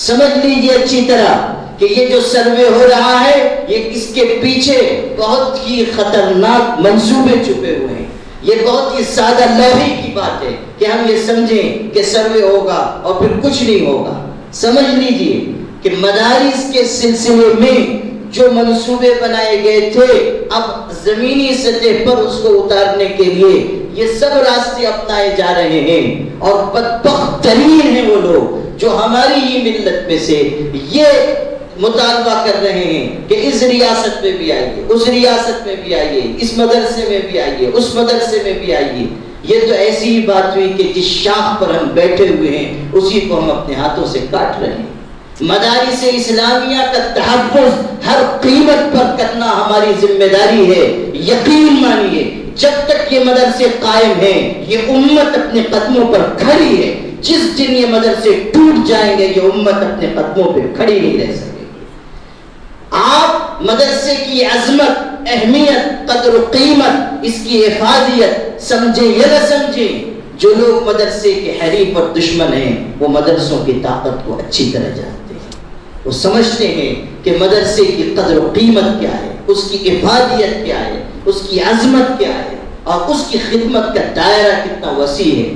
سمجھ لیجیے اچھی طرح کہ یہ جو سروے ہو رہا ہے یہ اس کے پیچھے بہت ہی خطرناک منصوبے چھپے ہوئے ہیں. یہ بہت ہی سادہ لوحی کی بات ہے کہ ہم یہ سمجھیں کہ سروے ہوگا اور پھر کچھ نہیں ہوگا. سمجھ لیجیے کہ مدارس کے سلسلے میں جو منصوبے بنائے گئے تھے اب زمینی سطح پر اس کو اتارنے کے لیے یہ سب راستے اپنائے جا رہے ہیں. اور بدبخت ترین ہیں وہ لوگ جو ہماری ہی ملت میں سے یہ مطالبہ کر رہے ہیں کہ اس ریاست میں بھی آئیے، اس ریاست میں بھی آئیے، اس مدرسے میں بھی آئیے، اس مدرسے میں بھی آئیے. یہ تو ایسی ہی بات ہوئی کہ جس شاخ پر ہم بیٹھے ہوئے ہیں اسی کو ہم اپنے ہاتھوں سے کاٹ رہے ہیں. مدارس اسلامیہ کا تحفظ ہر قیمت پر کرنا ہماری ذمہ داری ہے. یقین مانیے جب تک یہ مدرسے قائم ہیں یہ امت اپنے قدموں پر کھڑی ہے. جس دن یہ مدرسے ٹوٹ جائیں گے یہ امت اپنے قدموں پہ کھڑی نہیں رہ سکے گی. آپ مدرسے کی عظمت، اہمیت، قدر و قیمت، اس کی افادیت سمجھیں یا نہ سمجھیں، جو لوگ مدرسے کے حریف اور دشمن ہیں وہ مدرسوں کی طاقت کو اچھی طرح جانتے ہیں. وہ سمجھتے ہیں کہ مدرسے کی قدر و قیمت کیا ہے، اس کی افادیت کیا ہے، اس کی عظمت کیا ہے اور اس کی خدمت کا دائرہ کتنا وسیع ہے.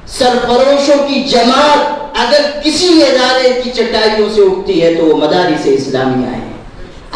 سرفروشوں کی جماعت اگر کسی ادارے کی چٹائیوں سے اٹھتی ہے تو وہ مدارس اسلامیہ ہیں.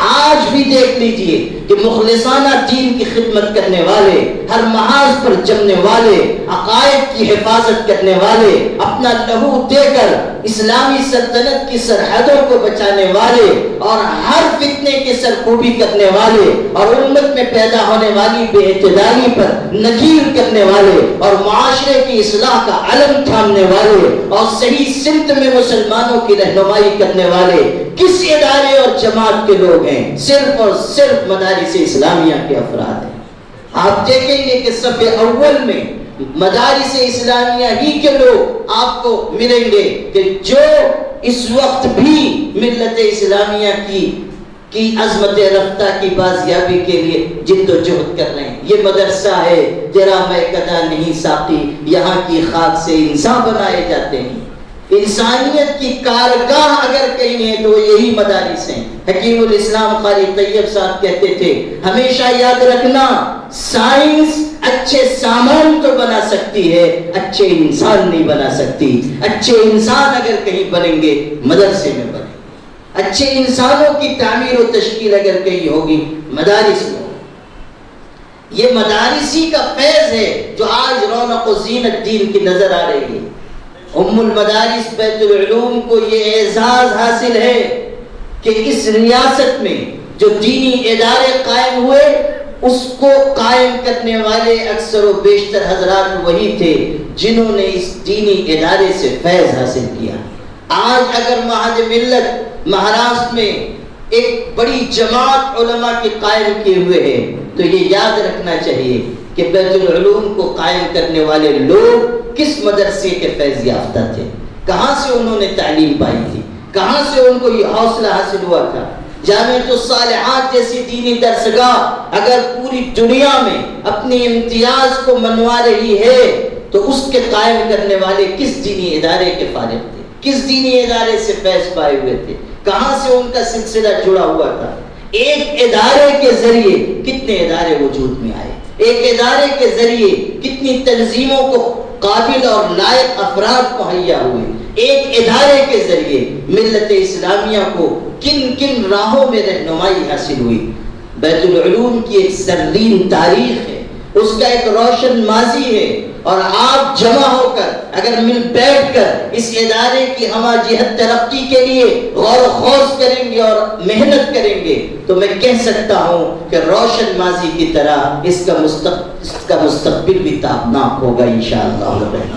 آج بھی دیکھ لیجئے کہ مخلصانہ دین کی خدمت کرنے والے، ہر محاذ پر جمنے والے، عقائد کی حفاظت کرنے والے، اپنا لہو دے کر اسلامی سلطنت کی سرحدوں کو بچانے والے اور ہر فتنے کے سرکوبی کرنے والے اور امت میں پیدا ہونے والی بے اعتدالی پر نکیر کرنے والے اور معاشرے کی اصلاح کا علم تھامنے والے اور صحیح سمت میں مسلمانوں کی رہنمائی کرنے والے کس ادارے اور جماعت کے لوگ ہیں؟ صرف اور صرف مدارس اسلامیہ کے افراد ہیں. آپ دیکھیں گے کہ صف اول میں مدارس اسلامیہ ہی کے لوگ آپ کو ملیں گے کہ جو اس وقت بھی ملت اسلامیہ کی عظمت رفتہ کی بازیابی کے لیے جد و جہد کر رہے ہیں. یہ مدرسہ ہے تیرا میں کدا نہیں ساقی، یہاں کی خاک سے انسان بنائے جاتے ہیں. انسانیت کی کارگاہ اگر کہیں ہے تو یہی مدارس ہیں. حکیم الاسلام قاری طیب صاحب کہتے تھے ہمیشہ یاد رکھنا سائنس اچھے سامان تو بنا سکتی ہے، اچھے انسان نہیں بنا سکتی. اچھے انسان اگر کہیں بنیں گے مدرسے میں بنیں گے. اچھے انسانوں کی تعمیر و تشکیل اگر کہیں ہوگی مدارس میں. یہ مدارسی کا فیض ہے جو آج رونق و زینت دین کی نظر آ رہی ہے. ام المدارس بیت العلوم کو یہ اعزاز حاصل ہے کہ اس ریاست میں جو دینی ادارے قائم ہوئے اس کو قائم کرنے والے اکثر و بیشتر حضرات وہی تھے جنہوں نے اس دینی ادارے سے فیض حاصل کیا. آج اگر مہد ملت مہاراشٹر میں ایک بڑی جماعت علماء کی قائم کیے ہوئے ہے تو یہ یاد رکھنا چاہیے کہ کہ بیت العلوم کو قائم کرنے والے لوگ کس مدرسے کے فیض یافتہ تھے، کہاں سے انہوں نے تعلیم پائی تھی، کہاں سے ان کو یہ حوصلہ حاصل ہوا تھا۔ جامعۃ الصالحات جیسی دینی درسگاہ اگر پوری دنیا میں اپنی امتیاز کو منوا رہی ہے تو اس کے قائم کرنے والے کس دینی ادارے کے فارغ تھے، کس دینی ادارے سے فیض پائے ہوئے تھے، کہاں سے ان کا سلسلہ جڑا ہوا تھا۔ ایک ادارے کے ذریعے کتنے ادارے وجود میں آئے، ایک ادارے کے ذریعے کتنی تنظیموں کو قابل اور لائق افراد مہیا ہوئے، ایک ادارے کے ذریعے ملت اسلامیہ کو کن کن راہوں میں رہنمائی حاصل ہوئی۔ بیت العلوم کی ایک زرین تاریخ ہے، اس کا ایک روشن ماضی ہے، اور آپ جمع ہو کر اگر مل بیٹھ کر اس ادارے کی ہمہ جہت ترقی کے لیے غور و خوض کریں گے اور محنت کریں گے تو میں کہہ سکتا ہوں کہ روشن ماضی کی طرح اس کا مستقبل بھی تابناک ہوگا انشاءاللہ۔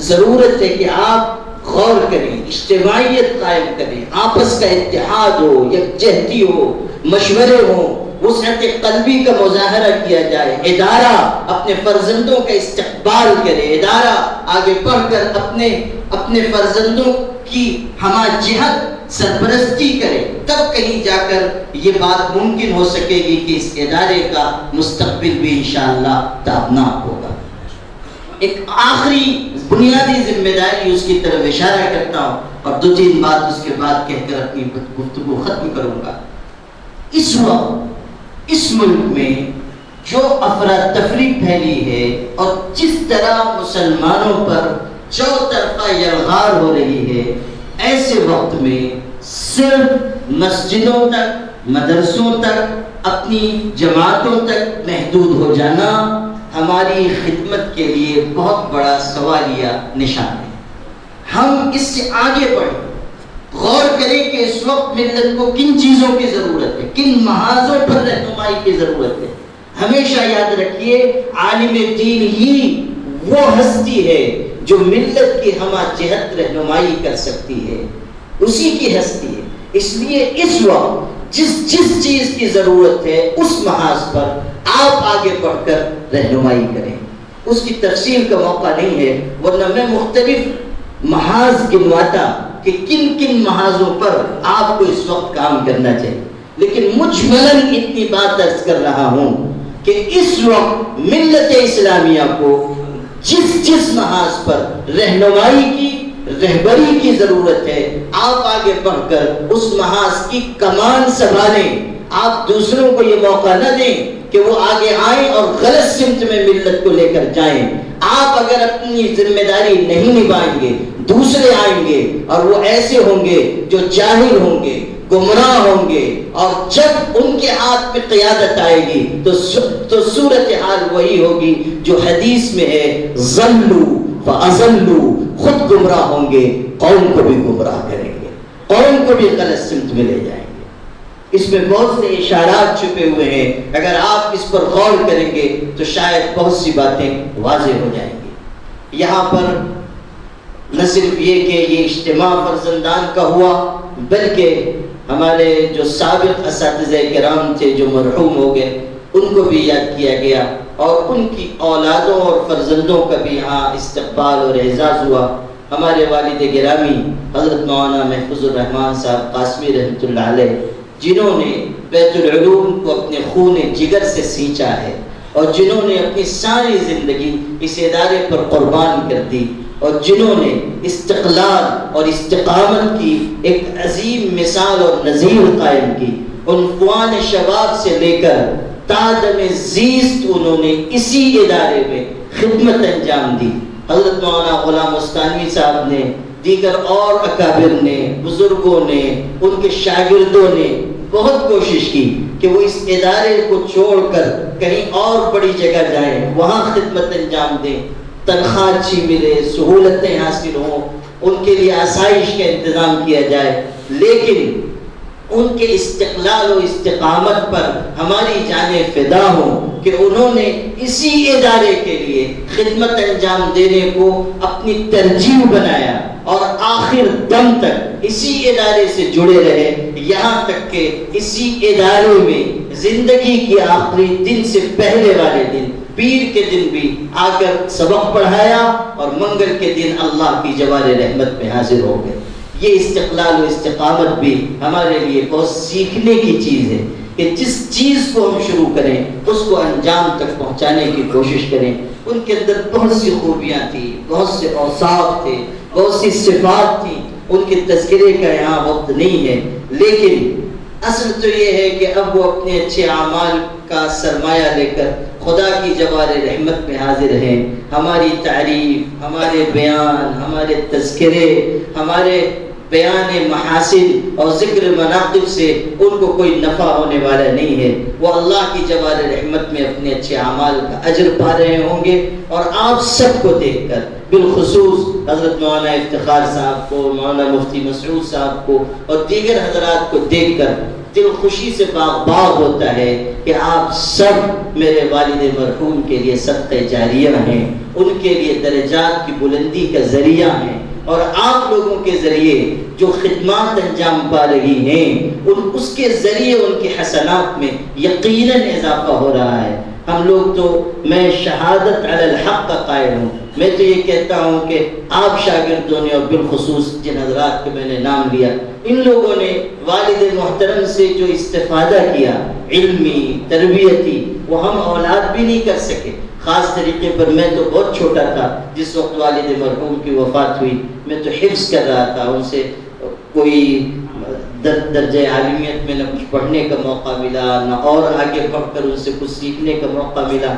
ضرورت ہے کہ آپ غور کریں، اجتماعیت قائم کریں، آپس کا اتحاد ہو، یکجہتی ہو، مشورے ہوں، وسعت قلبی کا مظاہرہ کیا جائے، ادارہ اپنے فرزندوں کا استقبال کرے، ادارہ آگے بڑھ کر اپنے فرزندوں کی ہمہ جہت سرپرستی کرے، تب کہیں جا کر یہ بات ممکن ہو سکے گی کہ اس ادارے کا مستقبل بھی انشاءاللہ تابناک ہوگا۔ ایک آخری بنیادی ذمہ داری اس کی طرف اشارہ کرتا ہوں اور دو تین بات اس کے بعد کہہ کر اپنی گفتگو ختم کروں گا۔ اس وقت اس ملک میں جو افراتفری پھیلی ہے اور جس طرح مسلمانوں پر چوطرفہ یلغار ہو رہی ہے، ایسے وقت میں صرف مسجدوں تک، مدرسوں تک، اپنی جماعتوں تک محدود ہو جانا ہماری خدمت کے لیے بہت بڑا سوالیہ نشان ہے۔ ہم اس سے آگے بڑھیں، غور کریں کہ اس وقت ملت کو کن چیزوں کی ضرورت ہے، کن محاذوں پر رہنمائی کی ضرورت ہے۔ ہمیشہ یاد رکھیے، عالم دین ہی وہ ہستی ہے جو ملت کی ہمہ جہت رہنمائی کر سکتی ہے، اسی کی ہستی ہے۔ اس لیے اس وقت جس چیز کی ضرورت ہے اس محاذ پر آپ آگے بڑھ کر رہنمائی کریں۔ اس کی تفصیل کا موقع نہیں ہے، ورنہ میں مختلف محاذ گنواتا کہ کن کن محاذوں پر آپ کو اس وقت کام کرنا چاہیے، لیکن مجملاً اتنی بات عرض کر رہا ہوں کہ اس وقت ملت اسلامیہ کو جس محاذ پر رہنمائی کی، رہبری کی ضرورت ہے، آپ آگے بڑھ کر اس محاذ کی کمان سنبھالیں۔ آپ دوسروں کو یہ موقع نہ دیں کہ وہ آگے آئیں اور غلط سمت میں ملت کو لے کر جائیں۔ آپ اگر اپنی ذمہ داری نہیں نبھائیں گے، دوسرے آئیں گے اور وہ ایسے ہوں گے جو جاہل ہوں گے، گمراہ ہوں گے، اور جب ان کے ہاتھ میں قیادت آئے گی تو صورتحال وہی ہوگی جو حدیث میں ہے، ضلوا فاضلوا، خود گمراہ ہوں گے، قوم کو بھی گمراہ کریں گے، قوم کو بھی غلط سمت میں لے جائیں گے۔ اس میں بہت سے اشارات چھپے ہوئے ہیں، اگر آپ اس پر غور کریں گے تو شاید بہت سی باتیں واضح ہو جائیں گی۔ یہاں پر نہ صرف یہ کہ یہ اجتماع فرزندان کا ہوا، بلکہ ہمارے جو سابق اساتذہ کرام تھے جو مرحوم ہو گئے، ان کو بھی یاد کیا گیا، اور ان کی اولادوں اور فرزندوں کا بھی یہاں استقبال اور اعزاز ہوا۔ ہمارے والد گرامی حضرت مولانا محفوظ الرحمان صاحب قاسمی رحمۃ اللہ علیہ، جنہوں نے بیت العلوم کو اپنے خون جگر سے سینچا ہے، اور جنہوں نے اپنی ساری زندگی اس ادارے پر قربان کر دی، اور جنہوں نے استقلال اور استقامت کی ایک عظیم مثال اور نظیر قائم کی، عنفوان شباب سے لے کر تادم زیست انہوں نے اسی ادارے میں خدمت انجام دی۔ حضرت مولانا غلام مستانوی صاحب نے، دیگر اور اکابر نے، بزرگوں نے، ان کے شاگردوں نے بہت کوشش کی کہ وہ اس ادارے کو چھوڑ کر کہیں اور بڑی جگہ جائیں، وہاں خدمت انجام دیں، تنخواہ اچھی ملے، سہولتیں حاصل ہوں، ان کے لیے آسائش کا انتظام کیا جائے، لیکن ان کے استقلال و استقامت پر ہماری جانیں فدا ہوں کہ انہوں نے اسی ادارے کے لیے خدمت انجام دینے کو اپنی ترجیح بنایا، اور آخر دم تک اسی ادارے سے جڑے رہے، یہاں تک کہ اسی ادارے میں زندگی کی آخری دن سے پہلے والے دن پیر کے دن بھی آ کر سبق پڑھایا اور منگل کے دن اللہ کی جوار رحمت میں حاضر ہو گئے۔ یہ استقلال و استقامت بھی ہمارے لیے بہت سیکھنے کی چیز ہے کہ جس چیز کو ہم شروع کریں اس کو انجام تک پہنچانے کی کوشش کریں۔ ان کے اندر بہت سی خوبیاں تھیں، بہت سے اوصاف تھے، بہت سی صفات تھیں، ان کے تذکرے کا یہاں وقت نہیں ہے، لیکن اصل تو یہ ہے کہ اب وہ اپنے اچھے اعمال کا سرمایہ لے کر خدا کی جوار رحمت میں حاضر ہیں۔ ہماری تعریف، ہمارے بیان، ہمارے تذکرے، ہمارے بیان محاسن اور ذکر مناقب سے ان کو کوئی نفع ہونے والا نہیں ہے۔ وہ اللہ کی جوار رحمت میں اپنے اچھے اعمال کا اجر پا رہے ہوں گے، اور آپ سب کو دیکھ کر، بالخصوص حضرت مولانا افتخار صاحب کو، مولانا مفتی مسعود صاحب کو اور دیگر حضرات کو دیکھ کر دل خوشی سے باغ ہوتا ہے کہ آپ سب میرے والد مرحوم کے لیے صدقہ جاریہ ہیں، ان کے لیے درجات کی بلندی کا ذریعہ ہیں، اور آپ لوگوں کے ذریعے جو خدمات انجام پا رہی ہیں اس کے ذریعے ان کے حسنات میں یقیناً اضافہ ہو رہا ہے۔ ہم لوگ تو، میں شہادت علی الحق کا قائل ہوں، میں تو یہ کہتا ہوں کہ آپ شاگردوں نے، اور بالخصوص جن حضرات کے میں نے نام لیا، ان لوگوں نے والد محترم سے جو استفادہ کیا علمی تربیتی، وہ ہم اولاد بھی نہیں کر سکے۔ خاص طریقے پر میں تو بہت چھوٹا تھا جس وقت والد مرحوم کی وفات ہوئی، میں تو حفظ کر رہا تھا، ان سے کوئی درجہ عالمیت میں نہ کچھ پڑھنے کا موقع ملا، نہ اور آگے پڑھ کر ان سے کچھ سیکھنے کا موقع ملا۔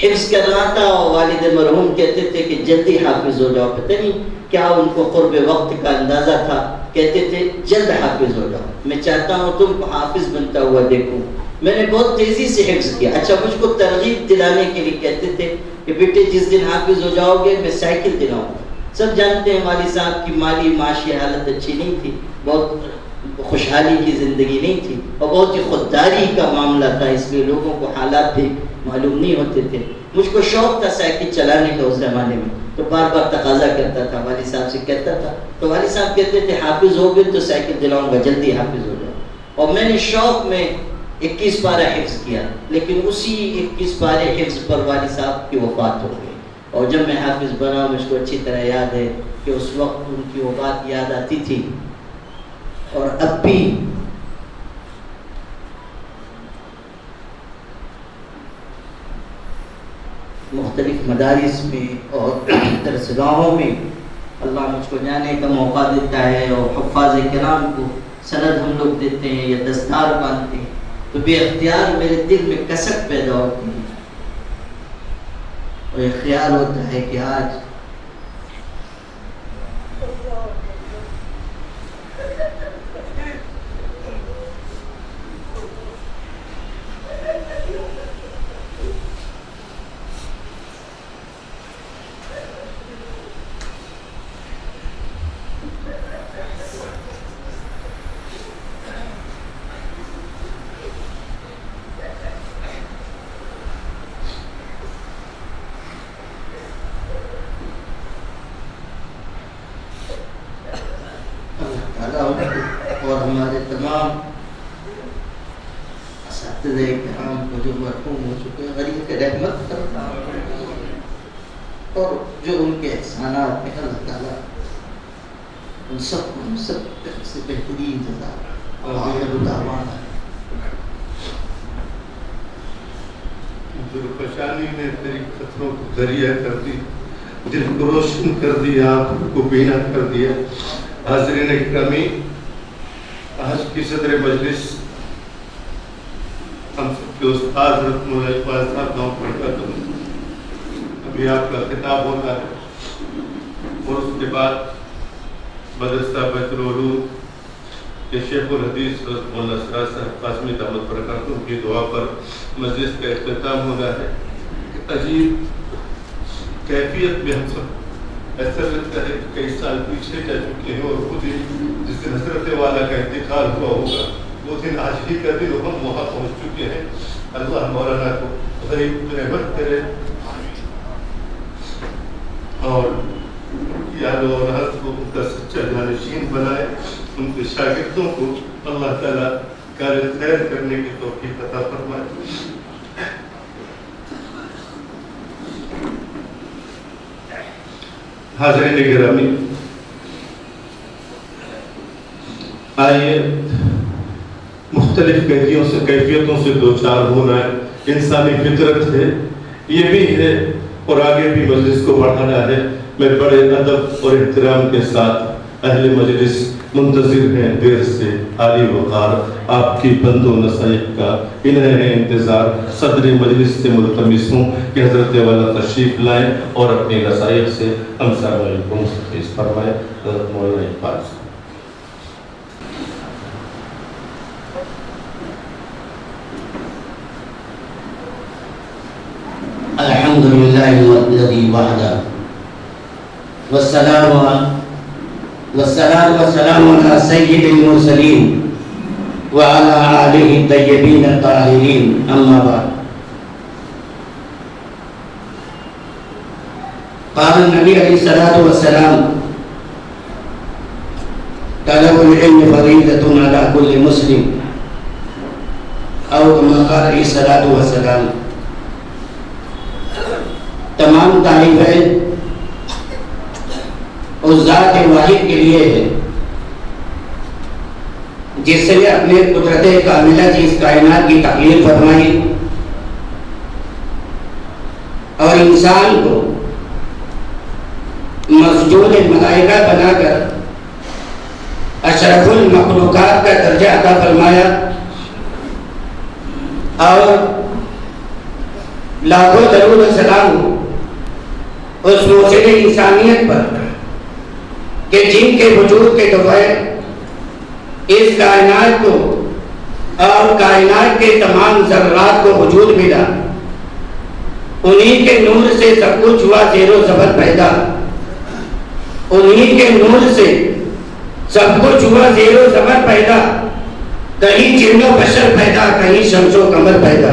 حفظ کر رہا تھا اور والد مرحوم کہتے تھے کہ جلدی حافظ ہو جاؤ، پتہ نہیں کیا ان کو قرب وقت کا اندازہ تھا، کہتے تھے جلد حافظ ہو جاؤ، میں چاہتا ہوں تم کو حافظ بنتا ہوا دیکھوں۔ میں نے بہت تیزی سے حفظ کیا۔ اچھا، مجھ کو ترغیب دلانے کے لیے کہتے تھے کہ بیٹے جس دن حافظ ہو جاؤ گے میں سائیکل دلاؤں گا۔ سب جانتے ہیں والد صاحب کی مالی معاشی حالت اچھی نہیں تھی، بہت خوشحالی کی زندگی نہیں تھی، اور بہت ہی خودداری کا معاملہ تھا، اس لیے لوگوں کو حالات بھی معلوم نہیں ہوتے تھے۔ مجھ کو شوق تھا سائیکل چلانے کا اس زمانے میں، تو بار بار تقاضا کرتا تھا، والد صاحب سے کہتا تھا، تو والد صاحب کہتے تھے حافظ ہو گئے تو سائیکل دلاؤں گا، جلدی حافظ ہو جاؤ۔ اور میں نے شوق میں 21 پارہ حفظ کیا، لیکن اسی 21 پارے حفظ پر والد صاحب کی وفات ہو گئی۔ اور جب میں حافظ بنا، مجھ کو اچھی طرح یاد ہے کہ اس وقت ان کی وہ بات یاد آتی تھی، اور اب بھی مختلف مدارس میں اور درسگاہوں میں اللہ مجھ کو جانے کا موقع دیتا ہے، اور حفاظ کرام کو سند ہم لوگ دیتے ہیں یا دستار باندھتے ہیں، تو بے اختیار میرے دل میں کسک پیدا ہوتی ہے، اور یہ خیال ہوتا ہے کہ آج اور ہمارے تمام اساتذہ کرام کو جو مرحوم ہو چکے ہیں، غریب رحمت کرتا اور جو ان کے احسانات ہیں، اللہ تعالیٰ ان سب کو سے بہترین جزا اور آخر دعوانا ذوالفشانی نے تیری خطروں کو ذریعہ کر دی، دل کو روشن کر دیا، آنکھ کو بینا کر دیا۔ حاضرین اکرامی، آج کی صدر مجلس ہم سب کے استاد حضرت مولانا اقبال صاحب نام پڑھتا تھا، ابھی آپ کا خطاب ہونا ہے، اور اس کے بعد مدرسہ بیت العلوم کے شیخ الحدیث حضرت مولانا سراج صاحب قاسمی دعوت برکاتہ کی دعا پر مجلس کا اختتام ہونا ہے۔ عجیب کیفیت میں ہم سب ایسا لگتا ہے کہ کئی سال پیچھے جا چکے ہیں، اور خود ہی جس دن حضرت والا کا انتقال ہوا ہوگا وہ دن آج ہی کا دن ہم وہاں پہنچ چکے ہیں۔ اللہ مولانا کو غریب رحمت کرے، اور یاد اور حضرت کو ان کا سچا جانشین بنائے، ان کے شاگردوں کو اللہ تعالیٰ کار خیر کرنے کی توفیق عطا فرمائے۔ حاضرین گرامی، آئیے مختلف کیفیتوں سے دوچار ہونا انسانی فطرت ہے، یہ بھی ہے اور آگے بھی مجلس کو بڑھانا ہے۔ میں بڑے ادب اور احترام کے ساتھ اہل مجلس منتظر ہیں دیر سے عالی وقار آپ کی بند و نصیحت کا، انہیں ہے انتظار۔ صدر مجلس سے ملتمس ہوں کہ حضرت والا تشریف لائیں اور اپنی نصیحت سے ہم سامعین کو مستفیض فرمائیں۔ حضرت مولانا اقبال صاحب۔ الحمد لله الذي وحده والصلاة والسلام على سيد المرسلين وعلى آله الطيبين الطاهرين، أما بعد. قال النبي عليه الصلاة والسلام: طلب العلم فريضة على كل مسلم، أو كما قال عليه الصلاة والسلام. تمام تعریفیں اس ذات واحد کے لیے ہے جس نے اپنے قدرت کاملہ سے اس کائنات کی تخلیق فرمائی اور انسان کو مسجود ملائکہ بنا کر اشرف المخلوقات کا درجہ عطا فرمایا اور لاکھوں درود و سلام اس موجود انسانیت پر کہ جن کے وجود کے دفعہ اس کائنات کو اور کائنات کے تمام ذرات کو وجود ملا، انہی کے نور سے سب کچھ ہوا زیر و زبر پیدا، انہی کے نور سے سب کچھ ہوا زیر و زبر پیدا، کہیں جن و بشر پیدا، کہیں شمس و قمر پیدا۔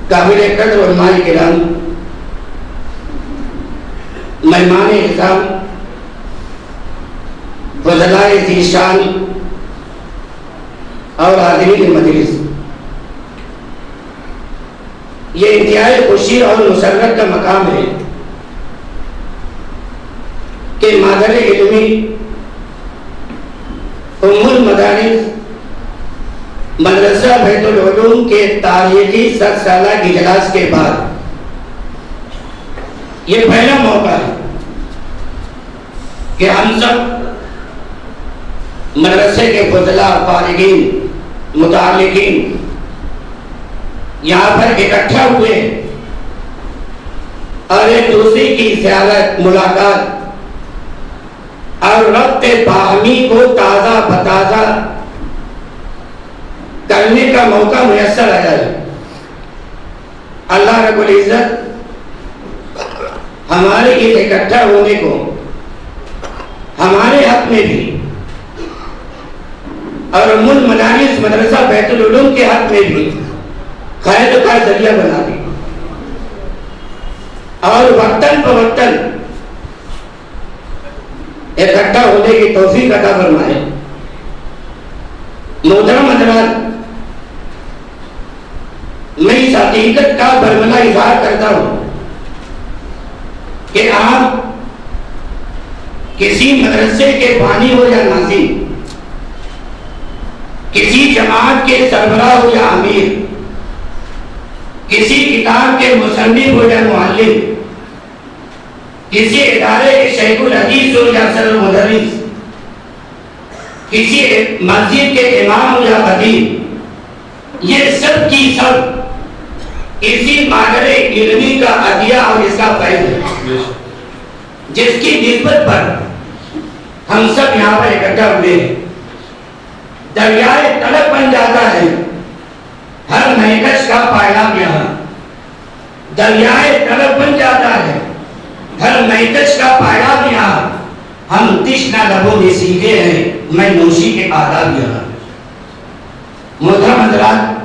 قابل قدر علماء کرام، مہمان اعظام، فضلاء ذیشان اور حاضرین مجلس، یہ انتہائی خوشی اور مسرت کا مقام ہے کہ مادر علمی ام المدارس مدرسہ بیت العلوم کے تاریخی 7 سالہ اجلاس کے بعد یہ پہلا موقع ہے کہ ہم سب مدرسے کے فضلاء، فارغین، متعلقین یہاں پر اکٹھا ہوئے اور ایک دوسرے کی زیارت، ملاقات اور ربط باہمی کو تازہ بتازہ کرنے کا موقع میسر آیا ہے۔ اللہ رب العزت ہمارے اس اکٹھا ہونے کو ہمارے حق میں بھی اور ام المدارس مدرسہ بیت العلوم کے حق میں بھی خیر کا ذریعہ بنا دی اور وقتاً فوقتاً اکٹھا ہونے کی توفیق عطا فرمائے۔ محترم حضرات، میں اس حقیقت کا برملا اظہار کرتا ہوں کہ آپ کسی مدرسے کے بانی ہو یا ناظم، کسی جماعت کے سربراہ ہو یا امیر، کسی کتاب کے مصنف ہو یا معلم، کسی ادارے کے شیخ الحدیث ہو یا سر مدرس، کسی مسجد کے امام ہو یا خطیب، یہ سب کی سب اسی مادر علمی کا عطیہ اور اس کا فیض ہے جس کی نسبت پر ہم سب یہاں پر اکٹھا ہوئے ہیں۔ دریائے طلب بن جاتا ہے ہر مہکش کا پائلام یہاں، دریائے طلب بن جاتا ہے ہر مہکش کا پائلام یہاں، ہم تشنہ لبوں میں سیکھے ہیں میں نوشی کے آداب یہاں۔ محترم حضرات،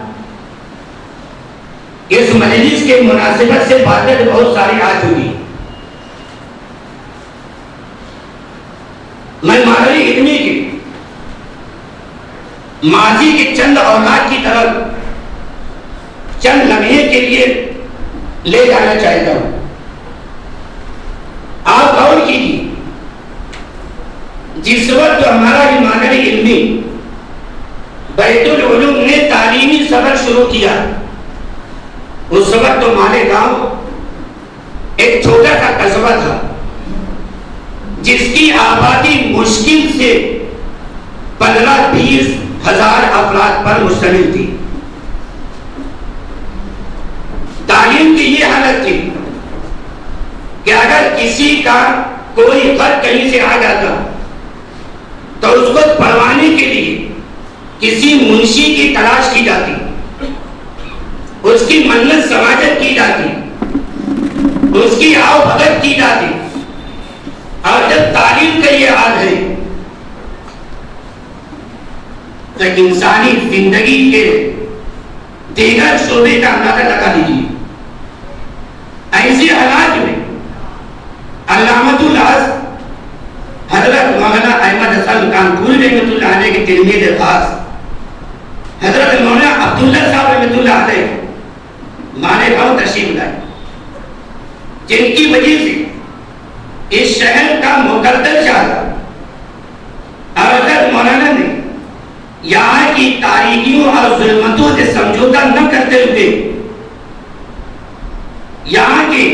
اس مجلس کے مناسبت سے باتیں بہت ساری آ چکی، میں مادری علمی کی ماضی کے چند اوقات کی طرف چند لمحے کے لیے لے جانا چاہتا ہوں. آپ غور کیجیے، جس وقت ہمارا یہ مادر علمی بیت العلوم نے تعلیمی سفر شروع کیا، اس وقت تو مالیگاؤں ایک چھوٹا سا قصبہ تھا جس کی آبادی مشکل سے 15-20 ہزار افراد پر مشتمل تھی. تعلیم کی یہ حالت تھی کہ اگر کسی کا کوئی خط کہیں سے آ جاتا تو اس کو پڑھوانے کے لیے کسی منشی کی تلاش کی جاتی، اس کی منت سماجت کی جاتی، اس کی آؤ بھگت کی جاتی. اور جب تعلیم کا یہ حال ہے تو انسانی زندگی کے دیگر شعبے کا اندازہ لگا دیجیے. ایسے حالات میں علامۃ العز حضرت مولانا احمد حسن کانپوری رحمۃ اللہ علیہ کے تلمید خاص حضرت مولانا عبداللہ صاحب رحمۃ اللہ علیہ مالیگاؤں تشریف لائے، جن کی وجہ سے اس شہر کا مقدر شاہ اور حضرت مولانا نے یہاں کی تاریکیوں اور ظلمتوں سے سمجھوتا نہ کرتے ہوئے یہاں کے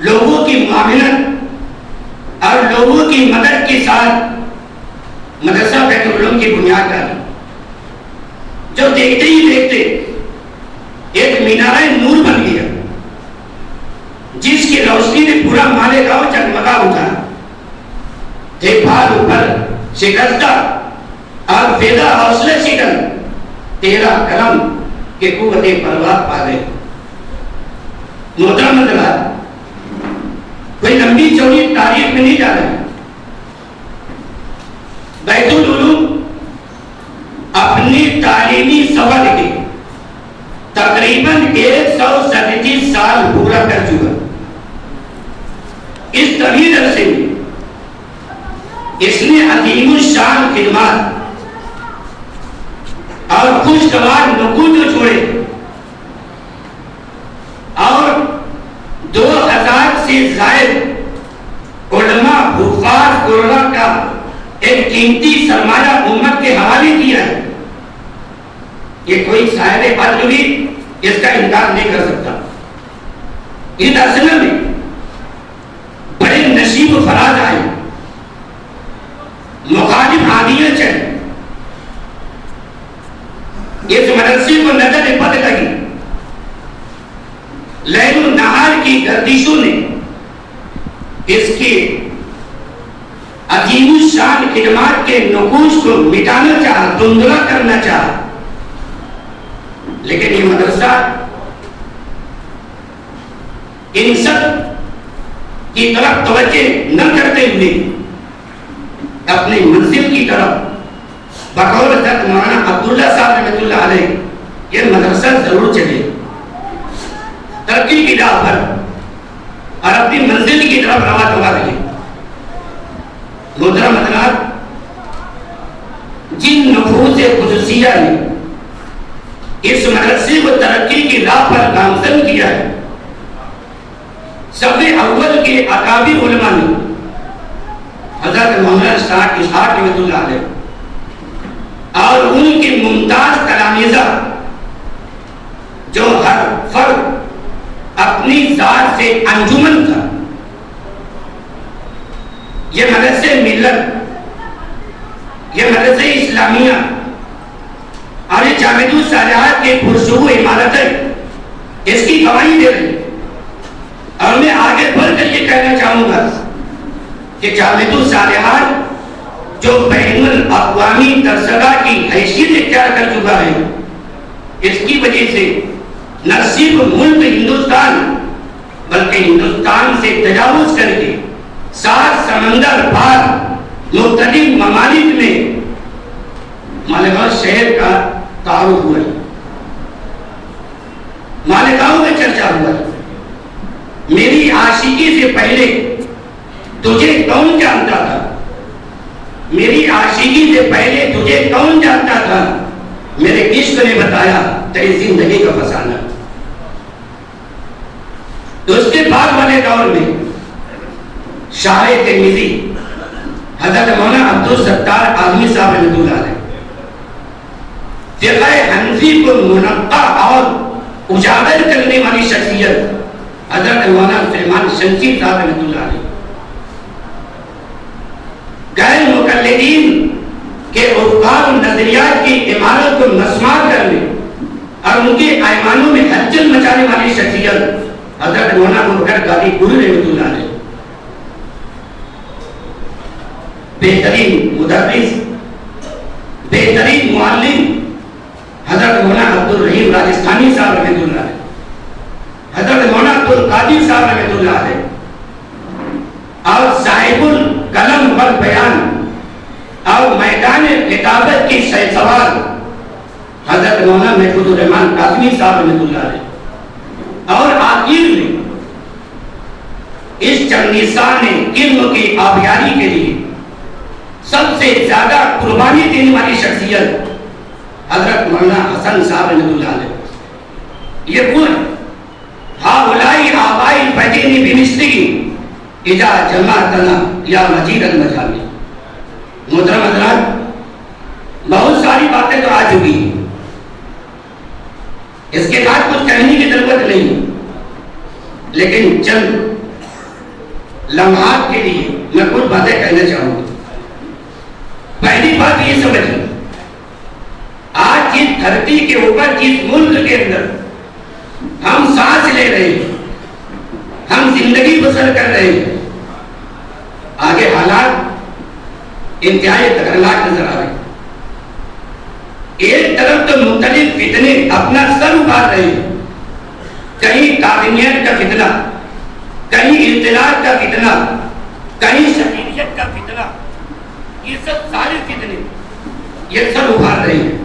لوگوں کی معاونت اور لوگوں کی مدد کے ساتھ مدرسہ بیت العلوم کی بنیاد ڈالی، جو دیکھتے ہی دیکھتے ایک مینارہ نور بن گیا جس کی روشنی نے پورا مالیگاؤں جگمگا اٹھا. دیکھبھال اوپر شکستہ اور فیضا حوصلہ شکن تیرا کرم کے قوت پرواز پا گئے. محترم حضرات، کوئی لمبی چوڑی تاریخ میں نہیں جا رہے. بیت العلوم اپنی تعلیمی سفر کے تقریباً 137 سال پورا کر چکا. اس طویل عرصے میں اس نے عظیم الشان خدمات اور خوشگوار نقود جو چھوڑے اور 2000 سے زائد علماء حفاظ قرآن کا ایک قیمتی سرمایہ امت کے حوالے کیا ہے. یہ کوئی صاحب عدل بھی اس کا انکار نہیں کر سکتا. اس عرصے میں بڑے نشیب و فراز آئے، مخالف آندیاں چلے، اس مدرسے کو نظر بد لگی. لیل و نہار کی گردشوں نے اس کے عظیم الشان خدمات کے نقوش کو مٹانا چاہا، دھندلا کرنا چاہا. لیکن یہ مدرسہ ان سب کی طرف توجہ نہ کرتے ہوئے اپنی منزل کی طرف بقول حضرت مولانا عبداللہ صاحب رحمۃ اللہ علیہ یہ مدرسہ ضرور چلے، ترقی کی راہ پر اور اپنی منزل کی طرف رواں ہوا رہے. محترم حضرات، جن نفوذ قدسیہ نے اس مدرسے کو ترقی کی راہ پر گامزن کیا ہے، سب اول کے اکابر علماء نے حضرت مولانا شاہ اسحاق رحمۃ اللہ علیہ اور ان کے ممتاز تلامذہ جو ہر فرد اپنی ذات سے انجمن تھا. یہ مدرسے ملت، یہ مدرسے اسلامیہ اور یہ جامعۃ الصالحات کے پرشکوہ عمارتیں اس کی گواہی دے رہی. اور میں آگے بڑھ کر یہ کہنا چاہوں گا کہ جامعۃ الصالحات جو بین الاقوامی درسگاہ کی حیثیت اختیار کر چکا ہے، اس کی وجہ سے نہ صرف ملک ہندوستان بلکہ ہندوستان سے تجاوز کر کے 7 سمندر پار مختلف ممالک میں مالیگاؤں شہر کا تعارف ہوا ہے، مالیگاؤں میں چرچا ہوا ہے. میری عاشقی سے پہلے تجھے کون جانتا تھا؟ میری عاشقی سے پہلے تجھے کون جانتا تھا؟ میرے عشق نے بتایا تیری زندگی کا فسانہ. تو اس کے بعد والے دور میں شاہ ترمذی حضرت مولانا عبدالستار اعظمی صاحب رحمۃ اللہ علیہ فقہ حنفی کو منقع اور اجاگر کرنے والی شخصیت حضرت مولانا سلیمان شمسی صاحب رحمۃ اللہ علیہ غیر مقلدین کے افکار و نظریات کی عمارت کو مسمار کرنے اور ان کے ایمانوں میں ہلچل مچانے والی شخصیت حضرت مولانا ابوبکر قادری پوری رحمۃ اللہ علیہ بہترین مدرس بہترین معلم حضرت مولانا عبدالرحیم راجستھانی صاحب رحمۃ اللہ علیہ حضرت مولانا عبدالقادر صاحب رحمۃ اللہ علیہ اور صاحب القلم والبیان اور میدان کتابت کی شہ سوار حضرت مولانا محفوظ الرحمان قاسمی صاحب رحمۃ اللہ علیہ اور آخر میں اس چندیسان علم کی آبیاری کے لیے سب سے زیادہ قربانی دینے والی شخصیت حضرت مولانا حسن صاحب رحمۃ اللہ علیہ یہ وہ ہاولائی آبائی فجینی بمثلی اذا جمعتنا یا مجید المجامی. محترم حضرات بہت ساری باتیں تو آ چکی ہیں، اس کے بعد کچھ کہنے کی ضرورت نہیں، لیکن چند لمحات کے لیے میں کچھ باتیں کہنا چاہوں گا. پہلی بات یہ سمجھیں، آج جس دھرتی کے اوپر جس ملک کے اندر ہم سانس لے رہے ہیں، ہم زندگی بسر کر رہے ہیں، آگے حالات انتہائی خطرناک نظر آ رہے ہیں. ایک طرف تو مختلف فتنے اپنا سر ابھار رہے ہیں، کہیں قادمیت کا فتنہ، کہیں اختلاف کا فتنہ، کہیں شفیعیت کا فتنہ، یہ سب سارے فتنے یہ سب ابھار رہے ہیں.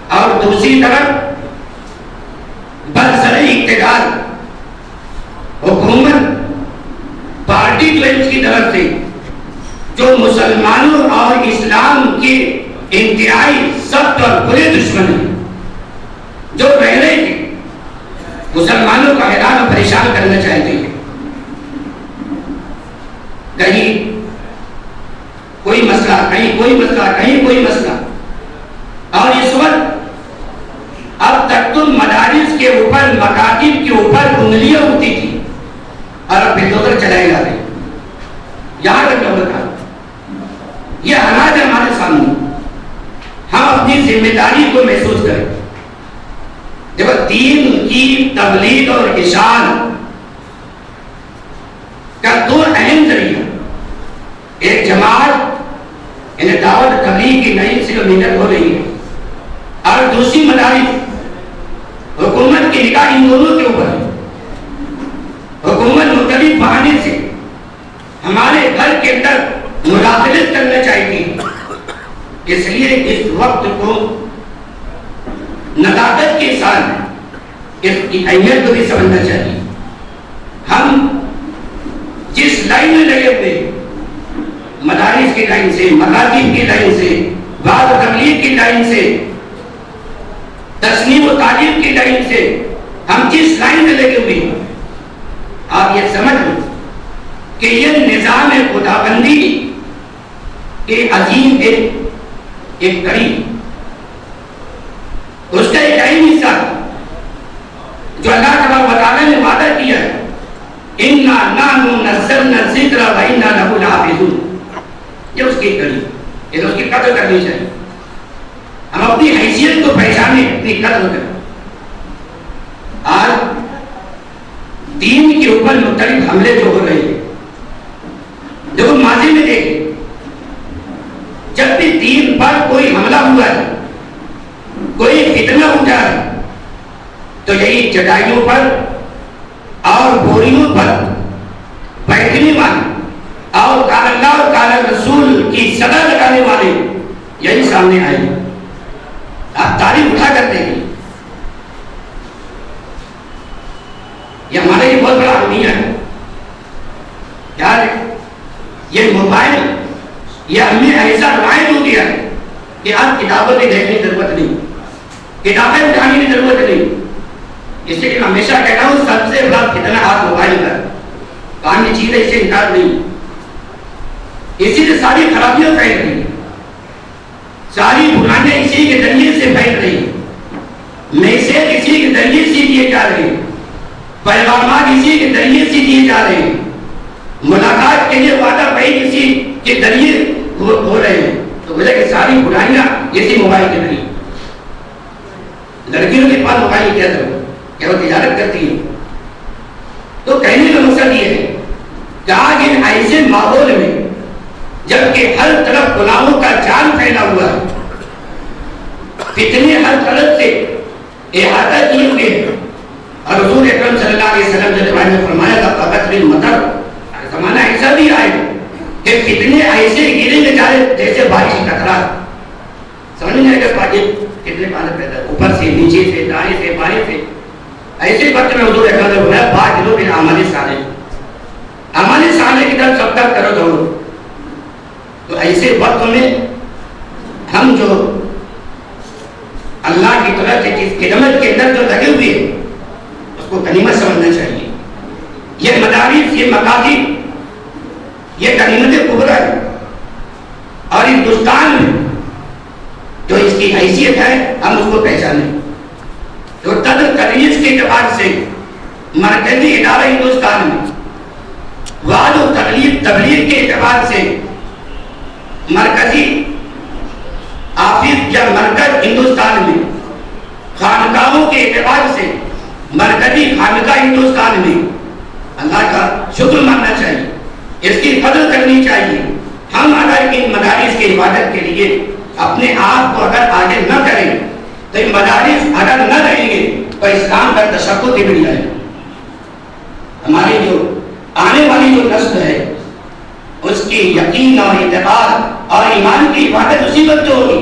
اور دوسری طرف برسر اقتدار حکومت پارٹی کلینس کی طرف سے جو مسلمانوں اور اسلام کے انتہائی سخت اور برے دشمن ہیں، جو رہ رہے تھے مسلمانوں کا حیران اور پریشان کرنا چاہتے ہیں. کہیں کوئی مسئلہ، کہیں کوئی مسئلہ، کہیں کوئی مسئلہ. اور اس وقت اب تک تو مدارس کے اوپر، مکاتب کے اوپر انگلیاں اٹھتی تھی اور اب بلڈوزر چلائے جا رہے ہیں. یہاں تک نوبت آ یہ حالات ہے ہمارے سامنے. ہم اپنی ذمہ داری کو محسوس کریں. جب دین کی تبلیغ اور اشاعت کا دو اہم ذریعہ، ایک جماعت یعنی دعوت تبلیغ کی نئی سے محنت ہو رہی ہے، اور دوسری مدارس، حکومت کی نگاہ ان دونوں کے اوپر ہے. حکومت مختلف بہانے سے ہمارے گھر کے اندر مداخلت کرنا چاہتی ہے. اس لیے اس وقت کو نداقت کے ساتھ اس کی اہمیت کو بھی سمجھنا چاہیے. ہم جس لائن میں لگے ہوئے، مدارس کی لائن سے، مکاتب کی لائن سے، بعض تبلیغ کی لائن سے، تصنیف و تعلیم کی لائن سے، ہم جس لائن میں لگے ہوئے ہیں، آپ یہ سمجھ لیں کہ یہ نظام خدابندی کے عظیم ایک کڑی، اس کا ایک اہم حصہ جو اللہ تبارک و تعالیٰ نے وعدہ کیا ہے، اِنَّا نَحْنُ نَزَّلْنَا الذِّكْرَ وَإِنَّا لَهُ لَحَافِظُونَ. یہ اس کی کڑی، یہ اس کی قدر کرنی چاہیے. ہم اپنی حیثیت کو پہچانے، اپنی قدر کریں. آج دین کے اوپر مختلف حملے جو ہو رہے ہیں، دیکھو ماضی میں دیکھیں، جب بھی دین پر کوئی حملہ ہوا ہے، کوئی فتنہ اٹھا ہے، تو یہی چٹائیوں پر اور بوریوں پر بیٹھنے والے اور قال اللہ اور قال رسول کی صدا لگانے والے یہی سامنے آئے. آپ تاریخ اٹھا کر دیکھیں، یہ ہمارے لیے بہت بڑا المیہ ہے. یار یہ موبائل یہ ہمیں ایسا رائٹ ہو گیا ہے کہ آپ کتابوں میں دیکھنے کی ضرورت نہیں، کتابیں اٹھانے کی ضرورت نہیں. اس لیے میں ہمیشہ کہتا ہوں سب سے بڑا فتنہ ہاتھ موبائل کا، کام کی چیز ہے، اسے انکار نہیں، اسی سے ساری خرابیاں پھیل رہی ہیں، ساری برائیاں اسی کے ذریعے سے پھیل رہی ہیں، میسج اسی کے ذریعے سے دیے جا رہے ہیں، پیغامات اسی کے ذریعے سے دیے جا رہے ہیں، ملاقات کے لیے وعدہ بھائی اسی کے ذریعے ہو رہے ہیں، تو وجہ کہ ساری برائیاں اسی موبائل کے ذریعے۔ لڑکیوں کے پاس موبائل کیا کرو کہ وہ تجارت کرتی ہے، تو کہنے کا مقصد یہ ہے کہ آج ان ایسے ماحول میں جبکہ ہر طرف گناہوں کا جال پھیلا ہوا ہے، فتنے ہر طرف سے احاطہ کیے ہوئے ہیں، اور رسول اکرم صلی اللہ علیہ وسلم نے روایت میں فرمایا تھا قطر المطر، زمانہ ایسا بھی آئے کہ فتنے ایسے گریں گے جیسے بارش کی قطرات، سمجھ نہیں آئے گا کتنے پانی پیدا، اوپر سے نیچے سے دائیں سے بائیں سے، ایسے وقت میں حضور اکرم نے فرمایا بادلوں بن اعمال صالح، اعمال صالح کی طرف سب تک کرو دوڑو۔ تو ایسے وقت میں ہم جو اللہ کی طرف سے جس خدمت کے اندر جو لگے ہوئے ہیں اس کو غنیمت سمجھنا چاہیے۔ یہ مدارس، یہ مقاصد، یہ غنیمت کبریٰ ہے، اور ہندوستان میں جو اس کی حیثیت ہے ہم اس کو پہچانیں۔ جو تدریس کے اعتبار سے مرکزی ادارہ ہندوستان میں، وعد و تبلیغ کے اعتبار سے مرکزی آفس یا مرکز ہندوستان میں، خانقاہوں کے اعتبار سے مرکزی خانقاہ ہندوستان میں، اللہ کا شکر ماننا چاہیے، اس کی قدر کرنی چاہیے۔ ہم اگر ان مدارس کی عبادت کے لیے اپنے آپ کو اگر آگے نہ کریں تو ان مدارس اگر نہ رہیں گے تو اسلام کا تشکل بھی بڑھ جائے گا۔ ہماری جو آنے والی جو نسل ہے اس کی یقین اور اعتقاد اور ایمان کی عبادت اسی وقت ہوگی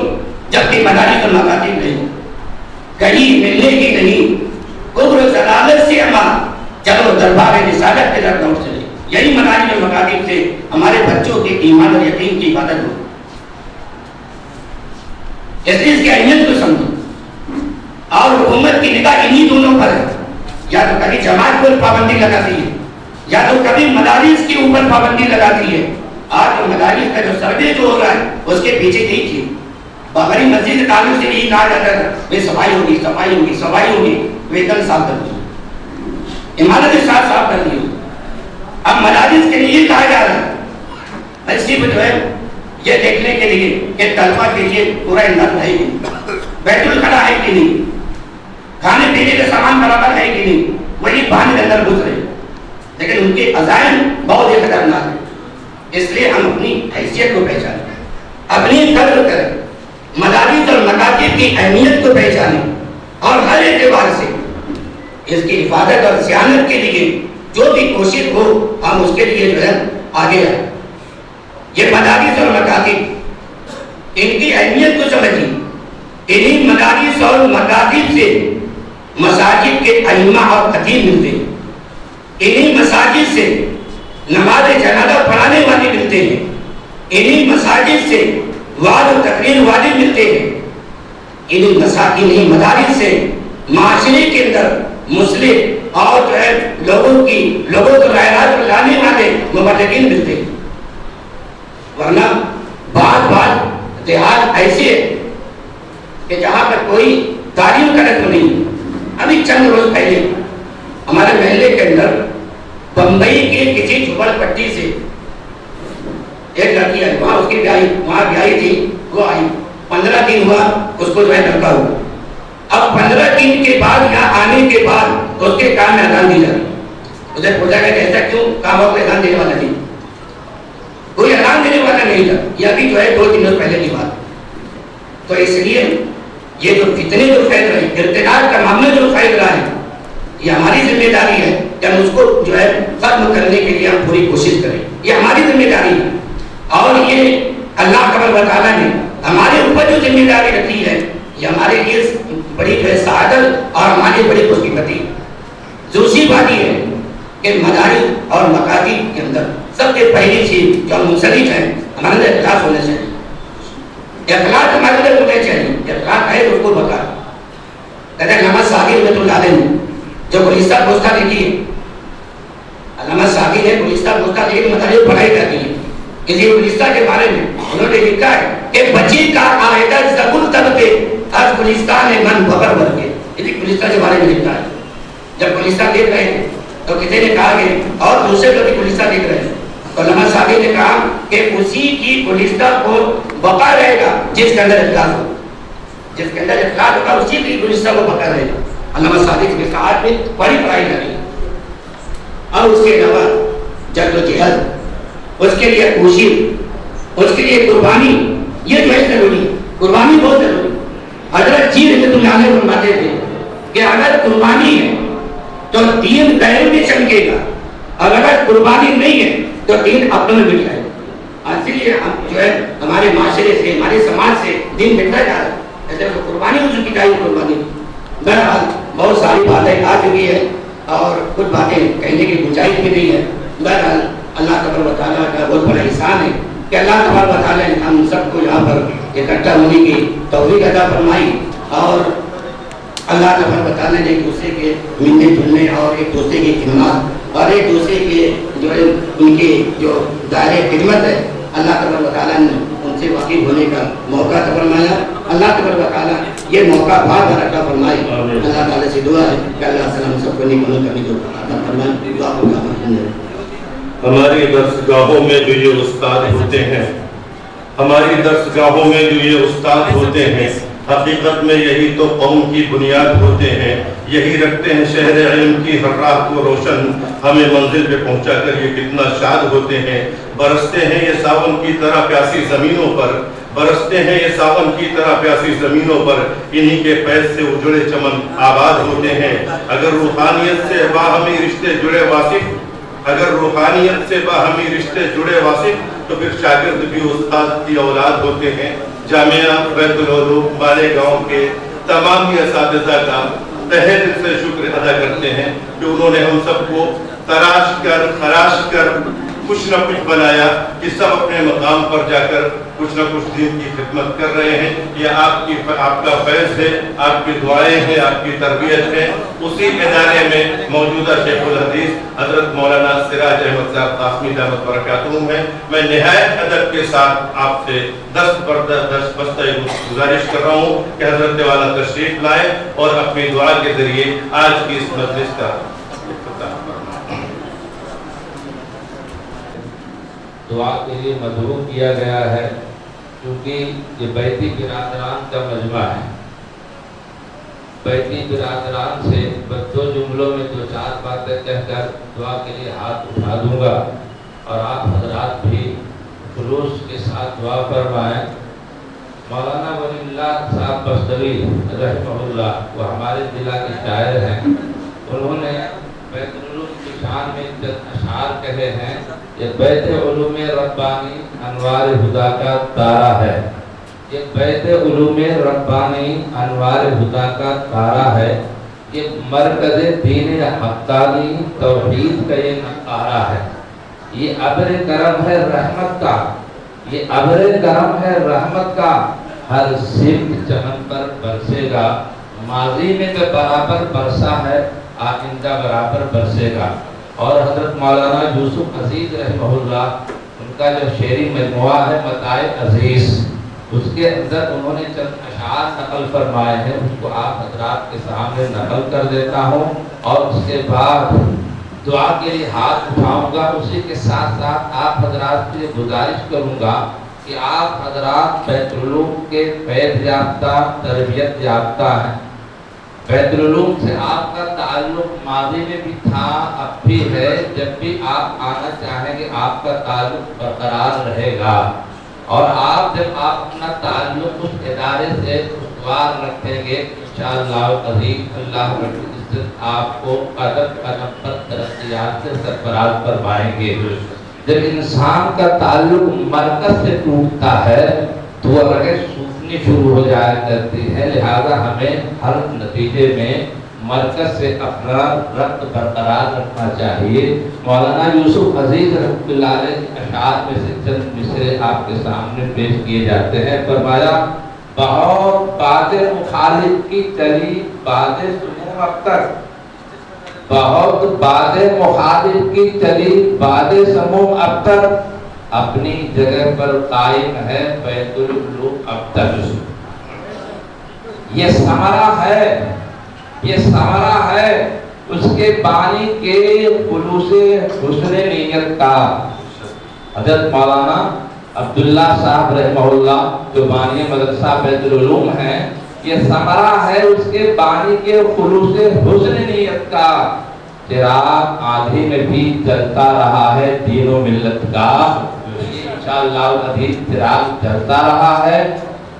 جبکہ مدارس اور مکاتب نہیں، کہیں ملنے کی نہیں، کفر و ضلالت سے امان، چلو دربار رسالت کے در دوڑ چلے، یہی مدارس اور مکاتب سے ہمارے بچوں کے ایمان اور یقین کی عبادت ہو۔ اس لیے اس کی اہمیت کو سمجھو، اور حکومت کی نگاہ انہی دونوں پر ہے، یا تو کبھی جماعت پر پابندی لگاتی ہے یا تو کبھی مدارس کے اوپر پابندی لگاتی ہے۔ آج جو مدارس کا جو سروے جو ہو رہا ہے اس کے پیچھے یہی تھی، بابری مسجد کے تعلق سے یہی کہا جاتا تھا وہ صفائی ہوگی صفائی ہوگی صفائی ہوگی، وہ ایک دم صاف کر دی، عمارتیں صاف کر دی۔ اب مدارس کے لیے کہا جا رہا ہے صرف جو ہے یہ دیکھنے کے لیے کہ طلبہ کے لیے پورا انتظام ہے کہ نہیں، بیت الخلا ہے کہ نہیں، کھانے پینے کا سامان برابر ہے کہ نہیں، وہی پانی کے اندر گھس رہے، لیکن ان کے عزائم بہت ہی خطرناک ہے۔ اس لیے ہم اپنی حیثیت کو پہچانیں، اپنی قدر کریں، مدارس اور مکاتب کی اہمیت کو پہچانیں، اور ہر اعتبار سے اس کی حفاظت اور صیانت کے لیے جو بھی کوشش ہو ہم اس کے لیے جو ہے آگے آئیں۔ یہ مدارس اور مکاتب، ان کی اہمیت کو سمجھیں، انہی مدارس اور مکاتب سے مساجد کے ائمہ اور خطیب ملتے ہیں، انہی مساجد سے نماز جنازہ پڑھانے والے ملتے ہیں، انہی مساجد سے وعظ و تقریر والے ملتے ہیں، انہی مدارس سے معاشرے کے اندر مسلم اور جو ہے لوگوں کو رائے لانے والے مبلغین ملتے ہیں۔ ورنہ بعض دیہات ایسے ہے کہ جہاں پر کوئی تعلیم کا رقم نہیں۔ ابھی چند روز پہلے ہمارے محلے کے اندر بمبئی کے کسی جھوپڑ پٹی سے ایک لڑکی آئی، وہاں اس کی وہاں بیائی تھی، وہ آئی، 15 دن ہوا اس کو جو ہے لڑکا ہوا۔ اب 15 دن کے بعد یہاں آنے کے بعد اس کے کام میں اذان دی جاتی، اسے پوچھا گیا کہ ایسا کیوں؟ کہا وہ اذان دینے والا نہیں، کوئی اذان دینے والا نہیں تھا، یہ ابھی جو ہے 2 دن پہلے کی بات۔ تو اس لیے یہ جو فتنے جو پھیل رہے ہیں، ارتداد کا معاملہ جو پھیل رہا ہے، یہ ہماری ذمہ داری ہے کہ ہم اس کو جو ہے ختم کرنے کے لیے ہم پوری کوشش کریں، یہ ہماری ذمہ داری ہے۔ اور یہ اللہ تبارک و تعالیٰ نے ہمارے اوپر جو ذمہ داری رکھی ہے یہ ہمارے لیے بڑی جو ہے سعادت اور ہماری بڑی خوش قسمتی۔ دوسری بات یہ ہے کہ مدارس اور مکاتب کے اندر سب سے پہلی چیز جو ہم منسلک ہیں، ہمارے اندر اخلاص ہونا چاہیے، اخلاص ہمارے اندر ہونا چاہیے، اخلاص ہے اس کو بتا۔ حضرت محمد صادق رحمۃ اللہ علیہ گلستہ پوسٹا لکھی ہے، علامہ سعدی نے گلستہ پوسٹا لکھی، مطلب پڑھائی کرتی ہے کسی گلستہ کے بارے میں انہوں نے لکھا ہے کہ بچی کا آئدہ زبون تبتے از گلستان من ببر بن کے، اسی گلستہ کے بارے میں لکھا ہے۔ جب گلستہ دیکھ رہے ہیں تو کسی نے کہا کہ اور دوسرے لوگ بھی گلستہ دیکھ رہے ہیں، تو علامہ سعدی نے کہا کہ اسی کی گلستہ کو بقا رہے گا جس کے اندر اخلاص ہو، جس کے اندر اخلاص ہوگا اسی کی گلستہ کو بقا رہے گا۔ علامہ صادق کے ساتھ میں بڑی پڑھائی کری، اور اس کے علاوہ جد و جہد، اس کے لیے کوشش، اس کے لیے قربانی، یہ جو ہے ضروری ہے، قربانی بہت ضروری ہے۔ حضرت جی رحمۃ اللہ علیہ فرماتے تھے کہ اگر قربانی ہے تو دین غیر میں چمکے گا، اور اگر قربانی نہیں ہے تو دین اپنے میں مٹ جائے گا۔ اسی لیے ہم جو ہے ہمارے معاشرے سے، ہمارے سماج سے دین مٹتا جا رہا ہے، ایسے قربانی ہو چکی چاہیے قربانی۔ بہرحال بہت ساری باتیں آ چکی ہے اور کچھ باتیں کہنے کی گنجائش بھی نہیں ہے۔ بہرحال اللہ تبارک و تعالیٰ کا بہت بڑا احسان ہے کہ اللہ تبارک و تعالیٰ نے ہم سب کو یہاں پر اکٹھا ہونے کی توفیق عطا فرمائی، اور اللہ تبارک و تعالیٰ نے ایک دوسرے کے ملنے جلنے اور ایک دوسرے کی خدمات اور ایک دوسرے کے جو ہے ان کے جو دائرۂ خدمت ہے، اللہ تبارک و تعالیٰ نے ان سے واقف ہونے کا موقع عطا فرمایا۔ اللہ تبارک و تعالیٰ یہ موقع بار بار عطا فرمائے۔ اللہ تعالیٰ سے دعا ہے کہ اللہ سلام سب کو نیک عمل کرنے کو عطا فرمائے۔ دعا کو ہماری درسگاہوں میں جو یہ استاد ہوتے ہیں، ہماری درسگاہوں میں جو یہ استاد ہوتے ہیں، حقیقت میں یہی تو قوم کی بنیاد ہوتے ہیں، یہی رکھتے ہیں شہر علم کی ہر راہ کو روشن، ہمیں منزل پہ پہنچا کر یہ کتنا شاد ہوتے ہیں۔ برستے ہیں یہ ساون کی طرح پیاسی زمینوں پر، برستے ہیں یہ ساون کی طرح پیاسی زمینوں پر، انہی کے فیض سے اجڑے چمن آباد ہوتے ہیں۔ اگر روحانیت سے باہمی رشتے جڑے واصف، اگر روحانیت سے باہمی رشتے جڑے واصف، تو پھر شاگرد بھی استاد کی اولاد ہوتے ہیں۔ جامعہ بیت العلوم مالیگاؤں کے تمام ہی اساتذہ کا تہہ دل سے شکر ادا کرتے ہیں کہ انہوں نے ہم سب کو تراش کر خراش کر کچھ نہ کچھ بنایا کہ سب اپنے مقام پر جا کر کچھ نہ کچھ دین کی خدمت کر رہے ہیں۔ یہ آپ کا فیض ہے، آپ کی دعائیں ہیں، آپ کی تربیت ہے۔ اسی ادارے میں موجودہ شیخ الحدیث حضرت مولانا سراج احمد صاحب قاسمی دامت برکاتہ ہیں۔ میں نہایت ادب کے ساتھ آپ سے دست بستہ گزارش کر رہا ہوں کہ حضرت والا تشریف لائیں اور اپنی دعا کے ذریعے آج کی اس مجلس کا افتتاح فرمائیں۔ دعا کے لیے مدعو کیا گیا ہے، کیونکہ یہ بیتی برادران کا مجمع ہے۔ بیتی برادران سے بس دو جملوں میں دو چار باتیں کہہ کر دعا کے لیے ہاتھ اٹھا دوں گا، اور آپ حضرات بھی خلوص کے ساتھ دعا فرمائیں۔ مولانا ولی اللہ صاحب بستوی رحمہ اللہ، وہ ہمارے ضلع کے شاعر ہیں، انہوں نے بیت العلوم کی شان میں چند اشعار کہے ہیں۔ یہ بیت علوم ربانی انوار خدا کا تارا ہے، یہ بیت علوم ربانی انوار خدا کا تارا ہے، یہ مرکز دین حقانی توحید کا یہ نقارہ ہے۔ یہ ابر کرم ہے رحمت کا، یہ ابر کرم ہے رحمت کا، ہر سمت چمن پر برسے گا، ماضی میں تو برابر برسا ہے، آئندہ برابر برسے گا۔ اور حضرت مولانا یوسف عزیز رحمہ اللہ، ان کا جو شعری مجموعہ ہے متاع عزیز، اس کے اندر انہوں نے چند اشعار نقل فرمائے ہیں، اس کو آپ حضرات کے سامنے نقل کر دیتا ہوں، اور اس کے بعد دعا کے لیے ہاتھ اٹھاؤں گا۔ اسی کے ساتھ ساتھ آپ حضرات سے گزارش کروں گا کہ آپ حضرات بیت العلوم کے فیض یافتہ تربیت یافتہ ہیں۔ بیت العلوم سے آپ کا تعلق ماضی میں بھی تھا، اب بھی ہے، جب بھی آپ آنا چاہیں گے آپ کا تعلق برقرار رہے گا، اور آپ جب آپ اپنا تعلق اس ادارے سے استوار رکھیں گے، انشاءاللہ عزیز اللہ رب العزت آپ کو قدم قدم پر ترقیات سے سرفراز فرمائیں گے۔ جب انسان کا تعلق مرکز سے ٹوٹتا ہے تو وہ رگیں سوکھنی شروع ہو جایا کرتی ہے، لہذا ہمیں ہر نتیجے میں مرکز سے اپنا ربط برقرار رکھنا چاہیے۔ مولانا یوسف عزیز رحمۃ اللہ علیہ کے اشعار میں سے چند مصرے آپ کے سامنے پیش کیے جاتے ہیں۔ فرمایا بہت باد مخالف کی چلی باد سمو اب تک، بہت باتیں مخالف کی چلی، بعد سموم اب تک اپنی جگہ پر قائم ہے بیت العلوم اب تک۔ یہ ثمرہ ہے، یہ ثمرہ ہے اس کے بانی کے خلوص حسن نیت کا۔ حضرت مولانا عبداللہ صاحب رحمہ اللہ جو بانی مدرسہ بیت العلوم ہیں، یہ ثمرہ ہے اس کے بانی کے خلوص حسن نیت کا۔ چراغ آندھی میں بھی جلتا رہا ہے دین و ملت کا، انشاءاللہ العزیز چراغ جلتا رہا ہے،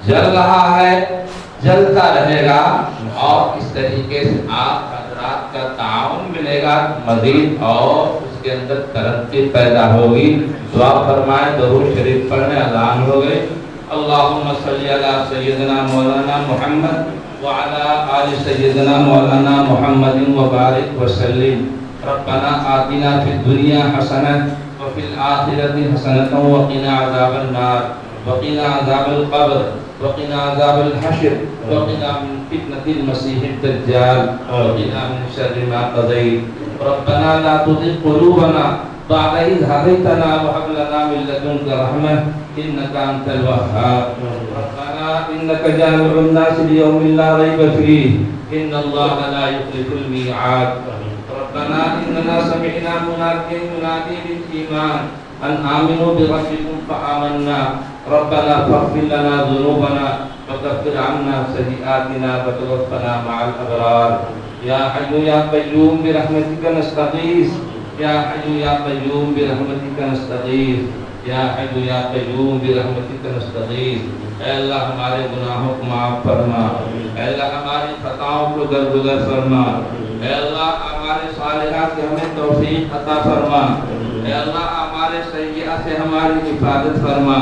جل رہا ہے، جلتا رہے گا، اور اس طریقے سے آپ حضرات کا تعاون ملے گا مزید، اور اس کے اندر ترقی پیدا ہوگی۔ دعا فرمائیں، درود شریف پڑھنے اذان ہو گئے۔ اللہم صلی علی سیدنا مولانا محمد وعلی آل سیدنا مولانا محمد وبارک وسلم۔ ربنا آتنا فی الدنیا حسنہ وفی الآخرۃ حسنہ وقنا عذاب النار وقنا عذاب القبر وقنا عذاب الحشر وقنا من فتنة المسیح الدجال وقنا من شر ما قضیت۔ ربنا لا تزغ قلوبنا بعد إذ هديتنا وهب لنا من لدنك رحمة إنك أنت الوهاب۔ ربنا إنك جامع الناس ليوم لا ريب فيه إن الله لا يخلف الميعاد۔ ربنا إننا سمعنا مناديا ينادي بالإيمان أن آمنوا بربكم فآمنا۔ ربنا فاغفر لنا ذنوبنا وكفر عنا سيئاتنا وتوفنا مع الأبرار۔ يا حي يا قيوم برحمتك نستغيث، یا حی یا قیوم برحمتک نستغیث، یا حی یا قیوم برحمتک نستغیث۔ اے اللہ ہمارے گناہوں کو معاف فرما، اے اللہ ہماری خطاؤں کو درگزر فرما، اے اللہ ہمارے صالحات سے ہمیں توفیق عطا فرما، اے اللہ ہمارے سیئات سے ہماری حفاظت فرما،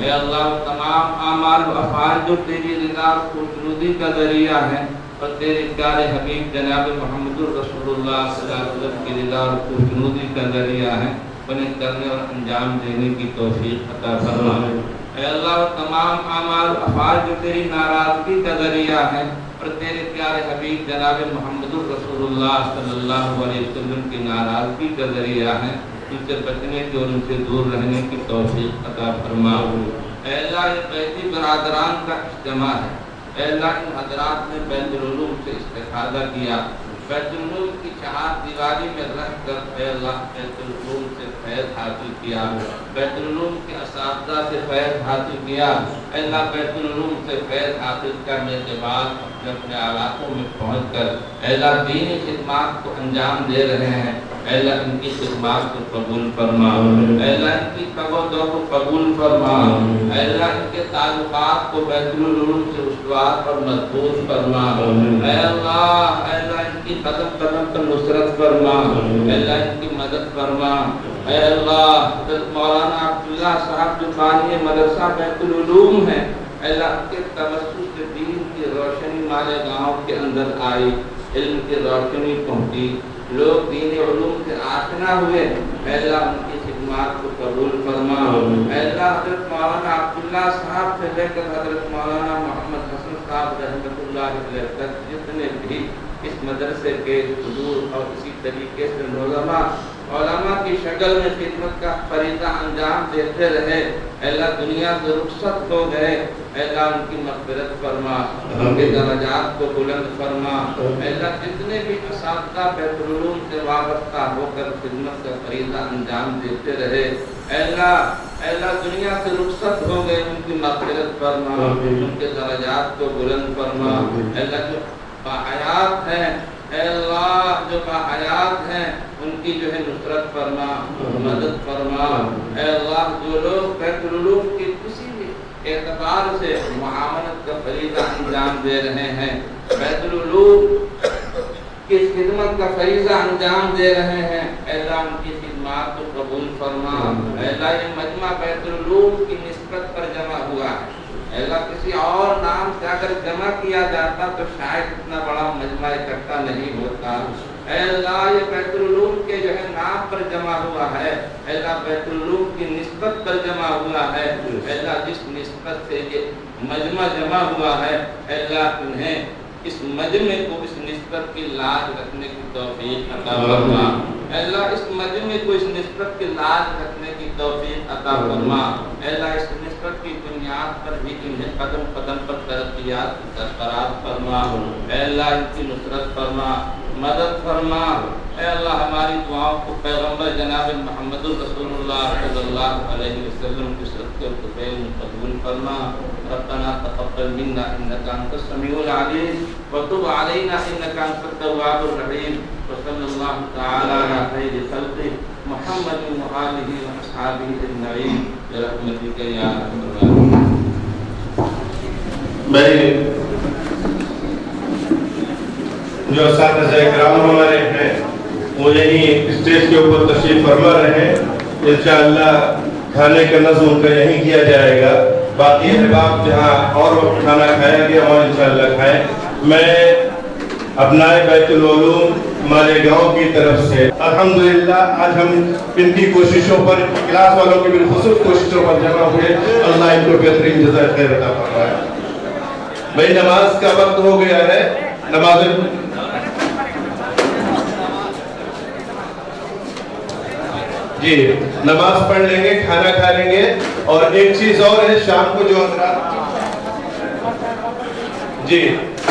اے اللہ تمام اعمال و افعال جو تیری رضا اور خوشنودی کا ذریعہ ہیں اور تیرے پیارے حبیب جناب محمد الرسول اللہ صلی اللہ علیہ وسلم کی رضا اور خوشنودی کا ذریعہ ہے، انہیں کرنے اور انجام دینے کی توفیق عطا فرما۔ اے اللہ تمام اعمال و افعال جو تیری ناراضگی کا ذریعہ ہے اور تیرے پیارے حبیب جناب محمد الرسول اللہ صلی اللہ علیہ وسلم کی ناراضگی کا ذریعہ ہے، ان سے بچنے کی اور ان سے دور رہنے کی توفیق عطا فرما۔ اے اللہ یہ بیتی برادران کا اجتماع ہے، اے اللہ ان حضرات نے بیت العلوم سے استفادہ کیا، بیت العلوم کی چہار دیواری میں رہ کر اے اللہ بیت العلوم سے فیض حاصل کیا، بیت العلوم کے اساتذہ سے فیض حاصل کیا، اے اللہ بیت العلوم سے فیض حاصل کرنے کے بعد اپنے علاقوں میں پہنچ کر اے اللہ دینی خدمات کو انجام دے رہے ہیں، اے اللہ ان کی خدمات کو قبول فرما، اے اللہ ان کی قبول کو قبول فرما، اے اللہ ان کے تعلقات کو بیت العلوم سے استوار اور مضبوط فرما، اے اللہ ان کی قدم قدم پر نصرت فرما، اے اللہ ان کی مدد فرما، اے اللہ حضرت مولانا عبداللہ صاحب جو بانی مدرسہ بیت العلوم ہے، اے اللہ ان کے توسط سے دین کی روشنی مالے گاؤں کے اندر آئی، علم کی روشنی پہنچی، لوگ دین علوم سے آشنا ہوئے، اے اللہ ان کی خدمات کو قبول فرما، اے اللہ حضرت مولانا عبداللہ صاحب سے لے کر حضرت مولانا محمد حسن صاحب رحمۃ اللہ علیہ تک جتنے بھی اس مدرسے کے حضور اور اسی طریقے سے علماء کی شکل میں خدمت کا فریضہ انجام دیتے رہے، اے اللہ دنیا سے رخصت ہو گئے، اے اللہ ان کی مغفرت فرما، ان کے درجات کو بلند فرما، اے اللہ جتنے بھی اساتذہ بیت العلوم سے وابستہ ہو کر خدمت کا فریضہ انجام دیتے رہے، اے اللہ دنیا سے رخصت ہو گئے، ان کی مغفرت فرما، ان کے درجات کو بلند فرما، اے اللہ جو باحیات ہیں، اے اللہ جو باحیات ہیں ان کی جو ہے نصرت فرما، مدد فرما، اے اللہ جو لوگ بیت العلوم کی کسی بھی اعتبار سے معاونت کا فریضہ انجام دے رہے ہیں، بیت العلوم کی خدمت کا فریضہ انجام دے رہے ہیں، اے اللہ ان کی خدمات کو قبول فرما، اے اللہ یہ مجمع بیت العلوم کی نسبت پر جمع ہوا ہے، اے اللہ کسی اور نام سے اگر جمع کیا جاتا تو شاید اتنا بڑا مجمع اکٹھا نہیں ہوتا، اے اللہ یہ بیت العلوم کے جو ہے نام پر جمع ہوا ہے، اے اللہ بیت العلوم کی نسبت پر جمع ہوا ہے، اے اللہ جس نسبت سے یہ مجمع جمع ہوا ہے، اے اللہ انہیں اس مجمع کو اس نسبت کی لاج رکھنے کی توفیق عطا فرما اے اللہ اس مجمع کو اس نسبت کی لاج رکھنے کی توفیق عطا فرما اے اللہ اس نسبت کی بنیاد پر بھی انہیں قدم قدم پر ترقیات برقرار فرما اے اللہ ان کی نصرت فرما مدد فرما اے اللہ ہماری دعاؤں کو پیغمبر جناب محمد رسول اللہ صلی اللہ علیہ وسلم کی صدقے و قبول قبول فرما ربنا تقبل منا انك انت السميع العليم وتب علينا انك انت التواب الرحيم وصلى الله تعالى على خير خلقه محمد وآله واصحابه اجمعين برحمتك يا ارحم الراحمين. جو اساتذہ کرام ہمارے ہیں وہ یہی اسٹیج کے اوپر تشریف فرما رہے ہیں. انشاءاللہ کھانے کا نظم ان کا یہیں کیا جائے گا. باقی احباب جہاں اور وقت کھانا کھایا گیا وہاں انشاءاللہ کھائیں. میں ابنائے بیت العلوم مالیگاؤں کی طرف سے الحمدللہ آج ہم ان کی کوششوں پر کلاس والوں کی بالخصوص کوششوں پر جمع ہوئے. اللہ ان کو بہترین جزائے خیر عطا فرمائے. بھائی نماز کا وقت ہو گیا ہے. نماز جی نماز پڑھ لیں گے, کھانا کھا لیں گے. اور ایک چیز اور ہے, شام کو جو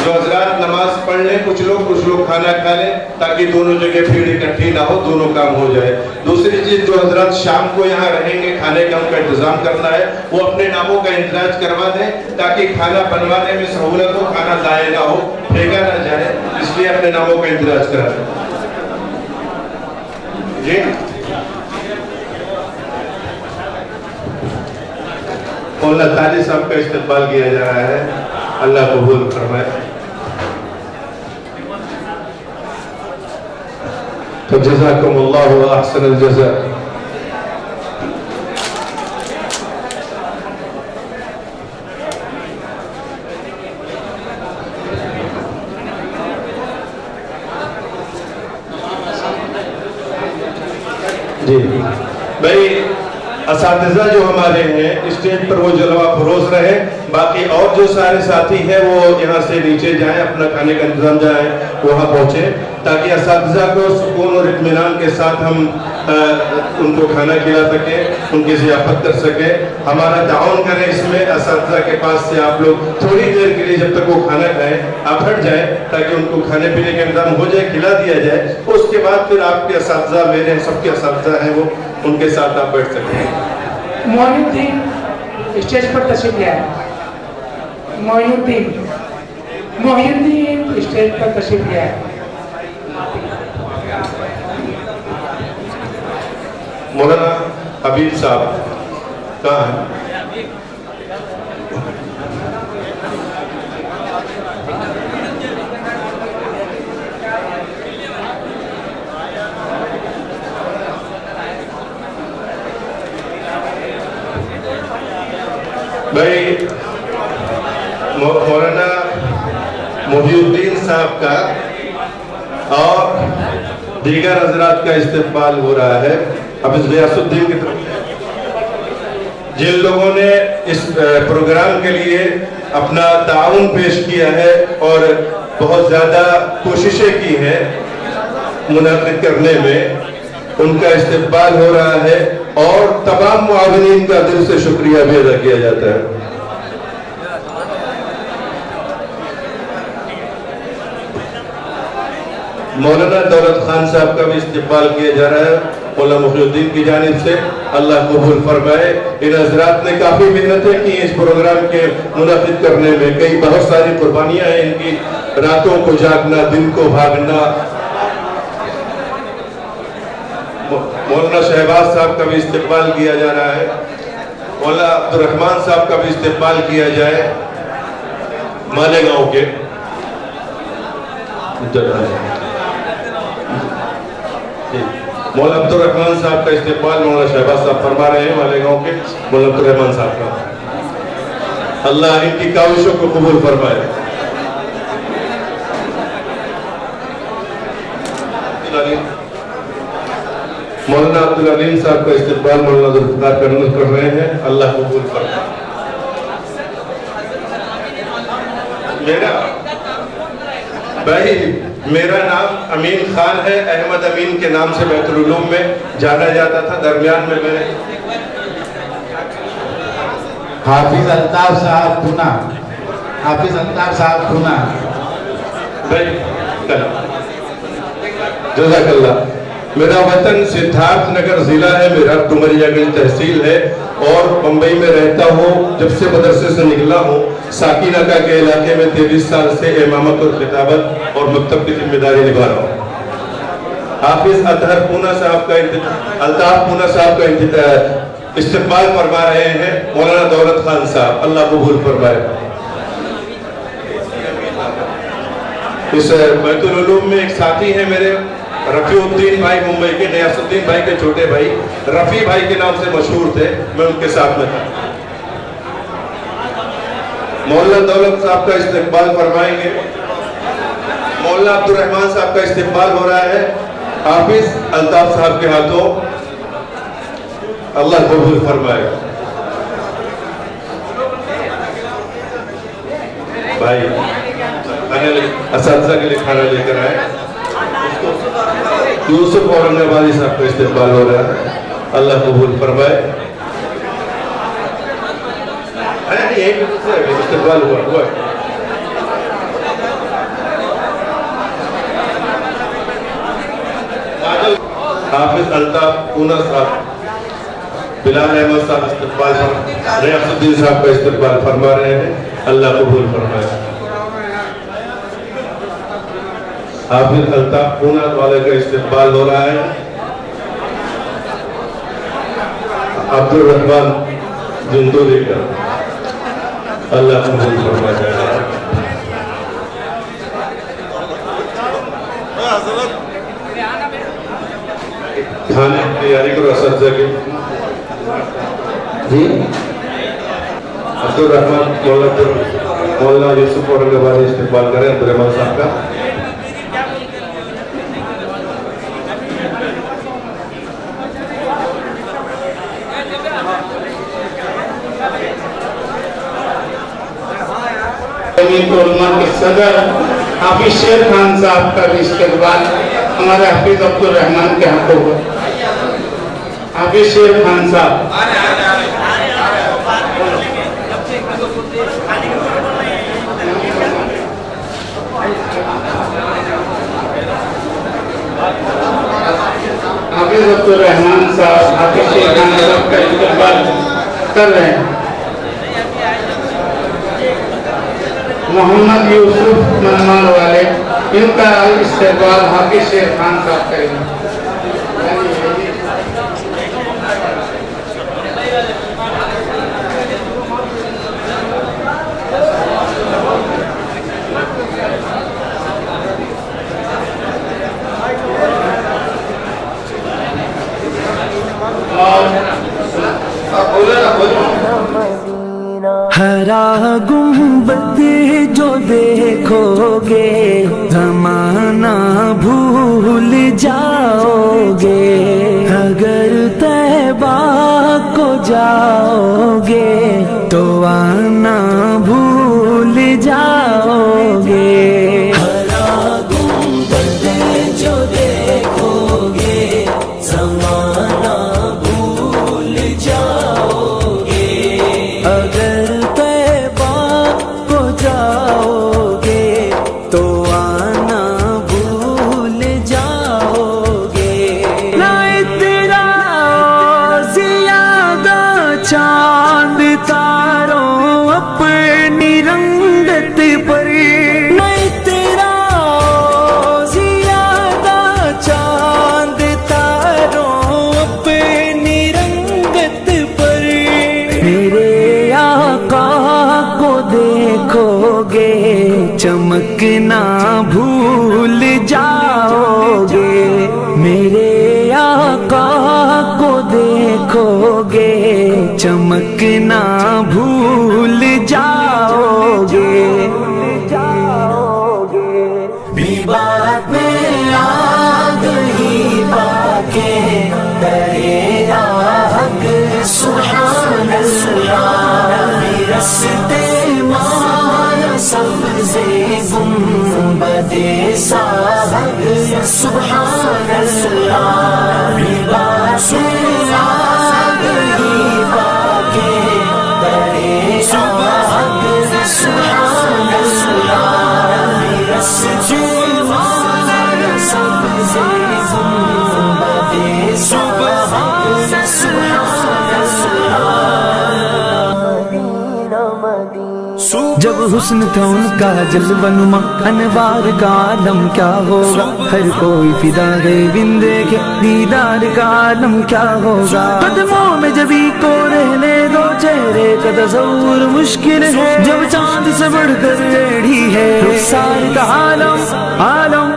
حضرات نماز پڑھ لیں, کچھ لوگ کھانا کھا لیں تاکہ دونوں جگہ بھیڑ اکٹھی نہ ہو, دونوں کام ہو جائے. دوسری چیز جو حضرات شام کو یہاں رہیں گے, کھانے کا ان کا انتظام کرنا ہے, وہ اپنے ناموں کا اندراج کروا دیں تاکہ کھانا بنوانے میں سہولت ہو, کھانا ضائع نہ ہو, پھینکا نہ جائے. اس لیے اپنے ناموں کا اندراج کرا دیں. جی مولانا تاجی صاحب کا استقبال کیا جا رہا ہے. اللہ قبول فرمائے. فجزاکم اللہ احسن الجزاء. جی بھائی اساتذہ جو ہمارے ہیں اسٹیج پر وہ جلوہ فروز رہے. باقی اور جو سارے ساتھی ہیں وہ یہاں سے نیچے جائیں, اپنا کھانے کا انتظام جائیں وہاں پہنچے تاکہ اساتذہ کو سکون اور اطمینان کے ساتھ ہم ان کو کھانا کھلا سکیں, ان کی ضیافت کر سکیں. ہمارا تعاون کریں اس میں. اساتذہ کے پاس سے آپ لوگ تھوڑی دیر کے لیے جب تک وہ کھانا کھائیں آپ ہٹ جائیں تاکہ ان کو کھانے پینے کا انتظام ہو جائے, کھلا دیا جائے. اس کے بعد پھر آپ کے اساتذہ, میرے سب کے اساتذہ ہیں وہ, ان کے ساتھ آپ بیٹھ سکتے ہیں. معین الدین اسٹیج پر تشریف لے آئے. معین الدین اسٹیج پر تشریف لے آئے. مولانا حبیب صاحب کہاں ہیں؟ بھائی مولانا محی الدین صاحب کا اور دیگر حضرات کا استقبال ہو رہا ہے. حافظ غیاث الدین کی طرف جن لوگوں نے اس پروگرام کے لیے اپنا تعاون پیش کیا ہے اور بہت زیادہ کوششیں کی ہیں منعقد کرنے میں, ان کا استقبال ہو رہا ہے اور تمام معاونین کا دل سے شکریہ بھی ادا کیا جاتا ہے. مولانا دولت خان صاحب کا بھی استقبال کیا جا رہا ہے مولانا محی الدین کی جانب سے. اللہ قبول فرمائے. ان حضرات نے کافی محنتیں کی اس پروگرام کے منعقد کرنے میں. کئی بہت ساری قربانیاں ہیں ان کی, راتوں کو جاگنا, دن کو بھاگنا. مولانا شہباز صاحب کا بھی استقبال کیا جا رہا ہے. مولانا عبدالرحمن صاحب کا بھی استقبال کیا جائے مالیگاؤں کے. مولانا عبدالرحمن صاحب کا استقبال مولانا شہباز صاحب فرما رہے ہیں مالیگاؤں کے. مولانا عبدالرحمن صاحب کا اللہ ان کی کاوشوں کو قبول فرمائے. مولانا عبدالعلیم صاحب کا استقبال مولانا ذوالفقار کرنل کر رہے ہیں. اللہ قبول فرمائے. میرا بھائی میرا نام امین خان ہے، احمد امین کے نام سے بیت العلوم میں جانا جاتا تھا. درمیان میں میں حافظ الطاف صاحب پونا، حافظ الطاف صاحب پونا. بھائی جزاک اللہ. میرا وطن سدھارتھ نگر ضلع ہے، میرا ڈومریا گنج تحصیل ہے اور بمبئی میں رہتا ہوں. جب سے مدرسے سے نکلا ہوں ساکینکا کے علاقے میں 23 سال سے امامت اور خطابت اور مکتب کی ذمہ داری نبھا رہا ہوں. حافظ الطاف پونا صاحب کا استقبال فرما رہے ہیں مولانا دولت خان صاحب، اللہ قبول فرمائے. اس بیت العلوم میں ایک ساتھی ہیں میرے رفیع الدین بھائی، ممبئی کے. غیاث الدین بھائی کے چھوٹے بھائی رفیع بھائی کے نام سے مشہور تھے، میں ان کے ساتھ میں تھا. مولانا دولت صاحب کا استقبال فرمائیں گے. مولانا عبد الرحمان صاحب کا استقبال ہو رہا ہے حافظ الطاف صاحب کے ہاتھوں، اللہ قبول فرمائے. بھائی اساتذہ کے لیے کھانا لے کر آئے. یوسف اورنگ آبادی صاحب کا استقبال ہو رہا ہے، اللہ قبول فرمائے. استقبال ہوا حافظ الطاف پونا صاحب، بلال احمد صاحب استقبال غیاث الدین صاحب کا استقبال فرما رہے ہیں، اللہ قبول فرمائے. حافظ الطاف پونا والے کا استقبال ہو رہا ہے. عبد الرحمان جندوری کا، اللہ قبول فرمائے. کھانے کی تیاری کرو اساتذہ کی. جی عبد الرحمان مولانا یوسف اورنگ آبادی استقبال کریں عبد الرحمان صاحب کا. علماء کے صدر حافظ شیر خان صاحب کا بھی استقبال ہمارے حافظ عبد الرحمان کے ہاتھوں پر. حافظ شیر خان صاحب. حافظ عبد الرحمان صاحب حافظ شیر خان صاحب کا استقبال کر رہے ہیں. محمد یوسف منمان والے، ان کا استقبال حافظ شیر خان صاحب کریں گے. ہرا گنبد جو دیکھو گے زمانہ بھول جاؤ گے، اگر طیبہ کو جاؤ گے تو آنا بھول جاؤ گے. ہرا گنبد جو دیکھو گے زمانہ بھول جاؤ گے، اگر چاند تاروں اپنی رنگت پر، نہیں تیرا زیادہ چاند تاروں اپنی رنگت پر. میرے آقا کو دیکھو گے چمکنا بھول جاؤ گے، میرے آقا کو دیکھو گے چمکنا بھول جاؤ گے. بھی بات میں آگ ہی پاکے درے آگ سبحان اللہ، رستے ماں سبزے گنبدے سبحان اللہ بھی بات آ گئی پاکے درے آہنگ سبحان اللہ بھی رستے مار سبزے گنبدے سبحان جب حسن تھا ان کا جلوہ نما انوار کا عالم کیا ہوگا ہر کوئی فدا ہے بندے کے دیدار کا عالم کیا ہوگا قدموں میں جبھی کو رہنے دو چہرے کا تصور مشکل ہے جب چاند سے بڑھ کر ریڑھی ہے رخسار کا عالم عالم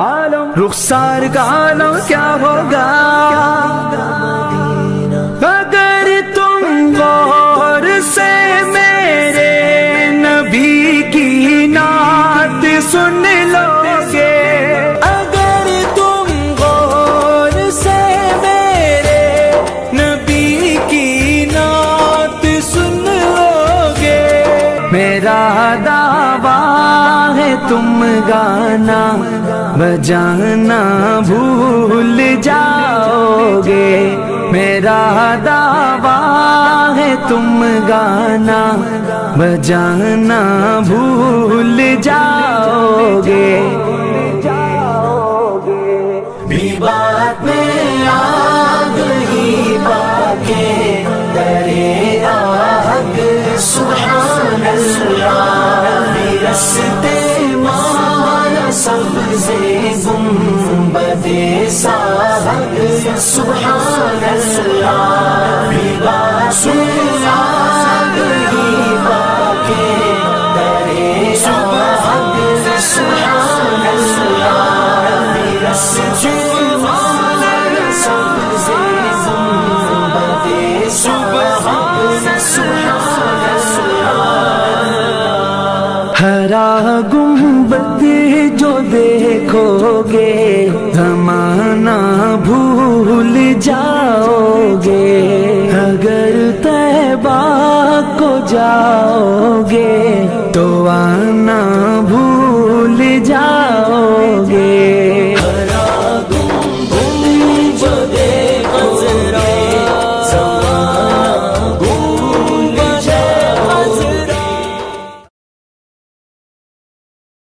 عالم رخسار کا عالم کیا ہوگا اگر تم غور سے میرے نبی کی نعت سن لو گے اگر تم غور سے میرے نبی کی نعت سن لو گے میرا دعویٰ ہے تم گانا بجانا بھول جاؤ گے میرا دعویٰ ہے تم گانا بجانا بھول جاؤ گے بھی بات میں آ گئی پاکے درے آہنگ سبحان اللہ بھی رستے مار سبزے گنبدے ساہنگ سبحان اللہ بھی بات میں آ گئی پاکے درے آہنگ سبحان اللہ بھی رستے مار سبزے گنبدے سبحان ہرا گنبد جو دیکھو گے زمانہ بھول جاؤ گے اگر طیبہ کو جا